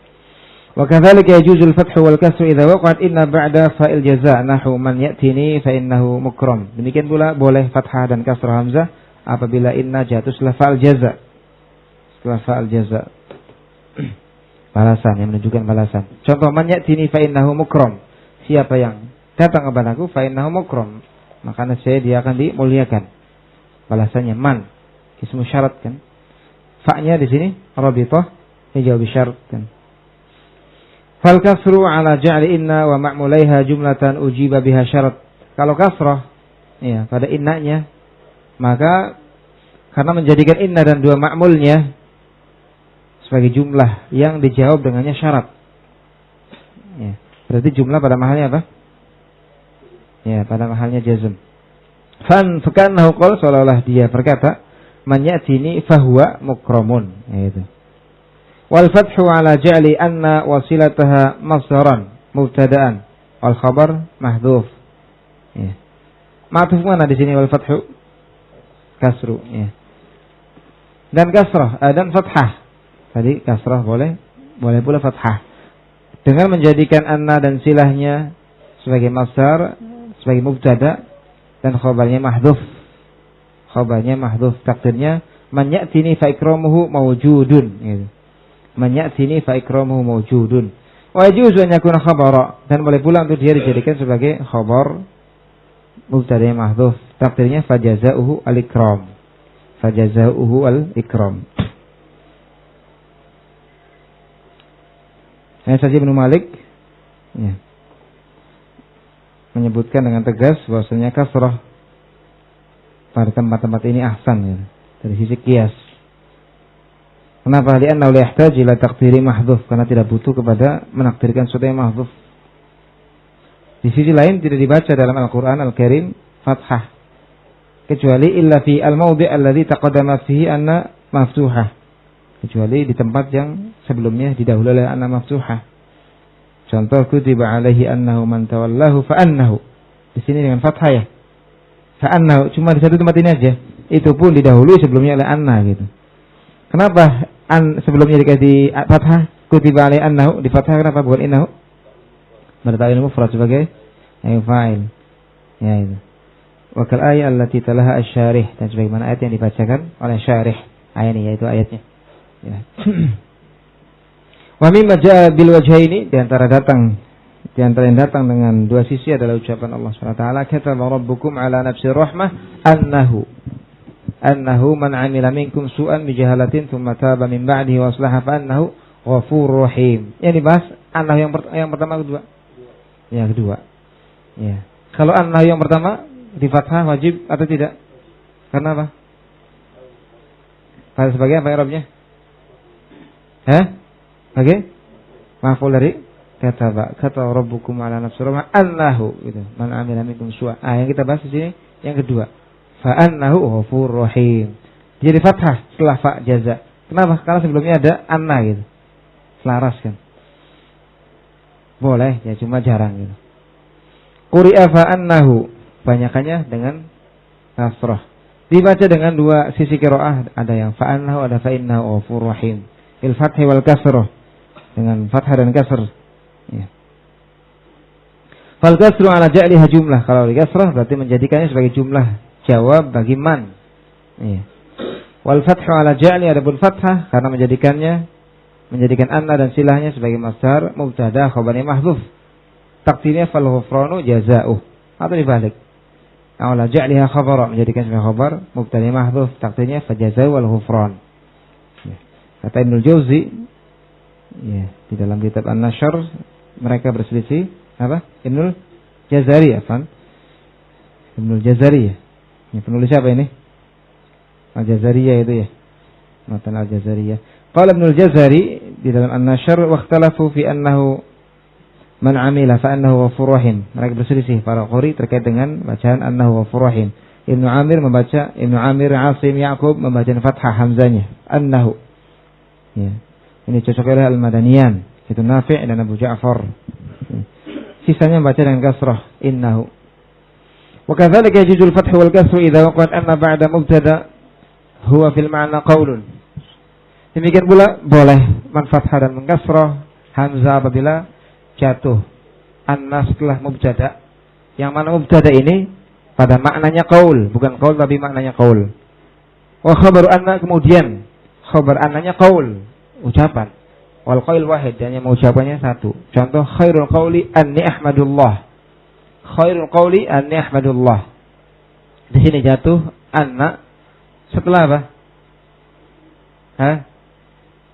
Speaker 2: Wa kadzalika yajuzul fathu wal kasru idza waqa'at inna ba'da fa'il jazaa nahu man ya'tini fa innahu mukram. Demikian pula boleh fathah dan kasrah hamzah apabila inna jatuh setelah fa'il jazaa. Setelah fa'il jazaa. Balasan yang menunjukkan balasan. Contoh man ya'tini fa innahu mukram. Siapa yang datang kepadaku fa innahu mukram, maka saya dia akan dimuliakan. Balasannya man, ismu syarat kan. Fa-nya di sini rabithah, jawab syarat kan. Fal kasru ala ja'li inna wa ma'mulaiha jumlatan ujiba biha syarat. Kalau kasrah ya pada innanya, maka karena menjadikan inna dan dua ma'mulnya sebagai jumlah yang dijawab dengannya syarat. Ya, berarti jumlah pada mahalnya apa? Ya, pada mahalnya jazm. Fakannahu qala, seolah-olah dia berkata, man ya'tini fahuwa mukramun. Itu. Wal fathu ala ja'li anna wasilataha masdaran mubtada'an wal khabar mahdhuf. Ya. Ma'tuf mana di sini wal fathu? Kasru, ya. Dan kasrah dan fathah. Tadi kasrah boleh pula fathah. Dengan menjadikan anna dan silahnya sebagai masdar, sebagai mubtada dan khabarnya mahdhuf. Khabarnya mahdhuf, takdirnya man ya'tini fa ikramuhu mawjudun, gitu. Man ya'tini fa ikramuhu mawjudun. Wa yajuzu an yakuna khabara, dan boleh pula untuk dia dijadikan sebagai khabar mubtada mahdhuf, takdirnya fajazauhu al-ikram. Fajazauhu al-ikram. Saja Ibnu Malik, ya, menyebutkan dengan tegas bahwasanya kasrah pada tempat-tempat ini ahsan, ya, dari sisi qiyas. Kenapa? Li'annahu la yahtaju ila taqdiri mahdhuf, karena tidak butuh kepada menakdirkan sesuatu yang mahdhuf. Di sisi lain tidak dibaca dalam Al-Qur'an Al-Karim fathah, kecuali illa fi al-mawdi' alladhi taqaddama fihi anna maftuhah, kecuali di tempat yang sebelumnya didahului oleh anna maftuhah. Contoh, kutiba alaihi annahu man tawallahu fa annahu. Di sini dengan fathah, ya. Fa annahu, cuma di satu tempat ini aja. Itu pun didahului sebelumnya oleh anna, gitu. Kenapa sebelumnya dikasih fathah? Kutiba alaihi annahu di fathah, kenapa bukan innahu? Berarti mufrad sebagai fa'il. Ya, itu. Wa kal ayat allati talaha asy-syarih, dan sebagaimana ayat yang dibacakan oleh syarih. Ayat ini yaitu ayatnya. Ya. Wa mimma jaa bil wajhaini, di antara yang datang dengan dua sisi adalah ucapan Allah Subhanahu wa taala, kataba rabbukum ala nafsi rahmah annahu man 'amila minkum su'an bi jahalatin thumma taba min ba'dihi wa aslaha fa annahu ghafurur rahim. Yang dibahas annahu yang pertama kedua. Yang kedua. Ya. Kalau annahu yang pertama di fathah wajib atau tidak? Karena apa? Pada sebagai apa i'rabnya? Oke? Maf'ul dari kataba rabbukum ala nafsi rahmah annahu, gitu. Man 'amila minkum su'a. Yang kita bahas di sini yang kedua. Fa annahu ghafurur rahim. Jadi fathah setelah fa jaza. Kenapa? Karena sebelumnya ada anna, gitu. Selaras kan? Boleh, ya cuma jarang, gitu. Quri'a fa annahu, banyakannya dengan nasrah. Dibaca dengan dua sisi qiraah, ada yang fa annahu, ada fa innahu ghafurur rahim. Bil fathi wal kasrah, dengan fathah dan kasr. Ya. Fal kasru ala ja'liha jumlah. Kalau di kasrah berarti menjadikannya sebagai jumlah jawab bagi man. Ya. Wal fathu ala ja'li, adapun fathah karena menjadikan anna dan silahnya sebagai masdar mubtada khabarnya mahdhuf. Takdirnya fal ghufranu jazaa'uh. Atau dibalik. Ala ja'liha khabara, menjadikan sebagai khabar mubtada mahdhuf, takdirnya fajazaa'u wal ghufran. Ya. Kata Ibnul Jauzi, ya, di dalam kitab An-Nashr mereka berselisih, apa? Ibnul Jazari, afan. Ibnul Jazari, ya. Ini penulis siapa ini? Al-Jazariyah itu, ya. Matan Al-Jazariyah. Qala Ibnul Jazari di dalam An-Nashr, wa ikhtalafu fi annahu man 'amila fa annahu ghafurur rahim. Mereka berselisih para qari terkait dengan bacaan annahu ghafurur rahim. Ibnu Amir Asim Ya'qub membaca fathah hamzanya annahu. Ya. Ini cocok oleh Al-Madaniyan, itu Nafi' dan Abu Ja'far. Sisanya membaca dengan kasrah innahu. Wa kadzalika yajuzul fathu wal kasru idza waqa'at anna ba'da mubtada huwa fil ma'na qaulun. Demikian pula boleh man fathah dan mengkasrah hamzah apabila jatuh anna setelah mubtada. Yang mana mubtada ini pada maknanya qaul, bukan qaul tapi maknanya qaul. Wa khabaru anna, kemudian khabar annanya qaul, ucapan. Wal qaul wahid, dan yang mengucapannya satu. Contoh, khairul qauli anni ahmadullah. Khairul qauli anni ahmadullah. Di sini jatuh anna setelah apa?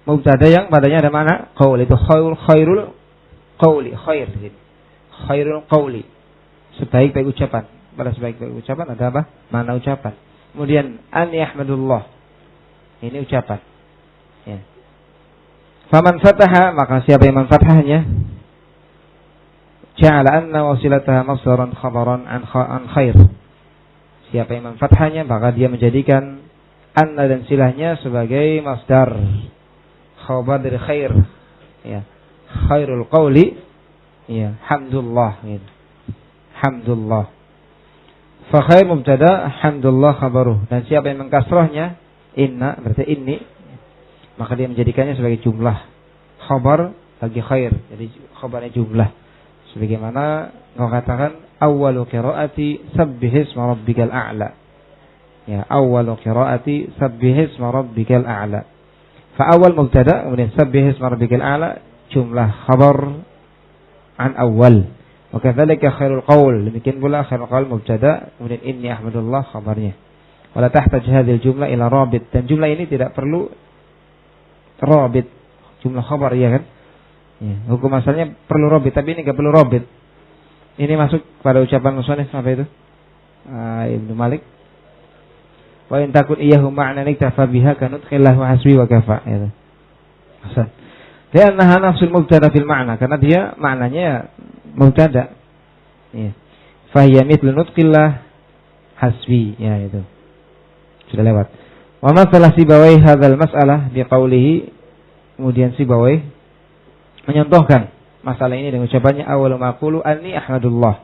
Speaker 2: Mubtada yang padanya ada mana? Qaul, itu khairul qauli, khair. Khairul qauli, sebaik-baik ucapan. Pada sebaik-baik ucapan ada apa? Mana ucapan. Kemudian anni ahmadullah, ini ucapan. Ya. Faman fataha, maka siapa yang menfathahnya, ja'ala anna wasilataha masdaran khabaran an khair. Siapa yang memfathahnya maka dia menjadikan anna dan silahnya sebagai masdar khabar dari khair. Ya. Khairul qawli ya hamdulillah gitu. Hamdulillah. Fa khair mubtada, hamdulillah khabaruh. Dan siapa yang mengkasrahnya inna berarti inni, maka dia menjadikannya sebagai jumlah khabar bagi khair. Jadi khabarnya jumlah. Sebagaimana engkau katakan awwalu qiraati sabbihisma rabbikal a'la. Ya, awwalu qiraati sabbihisma rabbikal a'la. Fa awal mubtada kemudian sabbihisma rabbikal a'la jumlah khabar an awal. Wa kadzalika khairul qaul, demikian pula khairul qaul mubtada kemudian inni ahmadullah khabarnya. Wala tahtaj hadhil jumlah ila rabit, dan jumlah ini tidak perlu rabit, jumlah khabar ya kan? Ya, hukum asalnya perlu rabit, tapi ini enggak perlu rabit. Ini masuk pada ucapan musannif apa itu? Ibnu Malik. Wa in takun iyyahu ma'na niktafa biha kanut khillahu hasbi wa kafa ya. Hasan. Li'annaha nafsul mubtada fil ma'na, karena dia maknanya mubtada. Ya. Fa hiya mithlu nutqillah hasbi ya itu. Sudah lewat. Wa masalah Sibawai hadzal mas'alah bi qawlihi, kemudian Sibawai menyontohkan masalah ini dengan ucapannya awwalu ma qulu anni ahmadullah.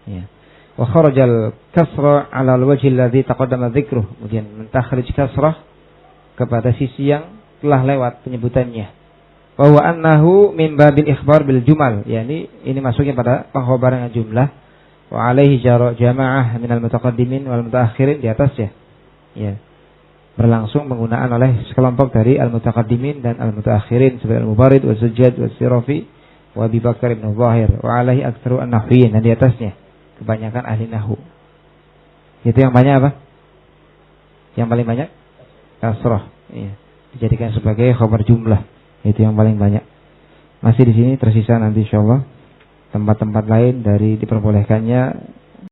Speaker 2: Ya. Wa kharajal kasra 'ala al-wajhi alladhi taqaddama dzikruh, kemudian mentakhrij kasrah kepada sisi yang telah lewat penyebutannya. Wa huwa annahu min babil ikhbar bil jumal, yakni ini masuknya pada pengkhabaran jumlah. Wa alaihi jamaah minal mutaqaddimin wal mutaakhirin, di atasnya. Ya. Berlangsung penggunaan oleh sekelompok dari al-mutaqaddimin dan al-mutaakhirin seperti al-Mubarid wa Sujjad wa Sirafi wa Abi Bakar ibn Zahir wa alaihi aktsaru an-nahwiyin, dan di atasnya kebanyakan ahli nahwu. Itu yang banyak apa? Yang paling banyak kasrah, iya. Dijadikan sebagai khabar jumlah. Itu yang paling banyak. Masih di sini tersisa nanti insyaallah tempat-tempat lain dari diperbolehkannya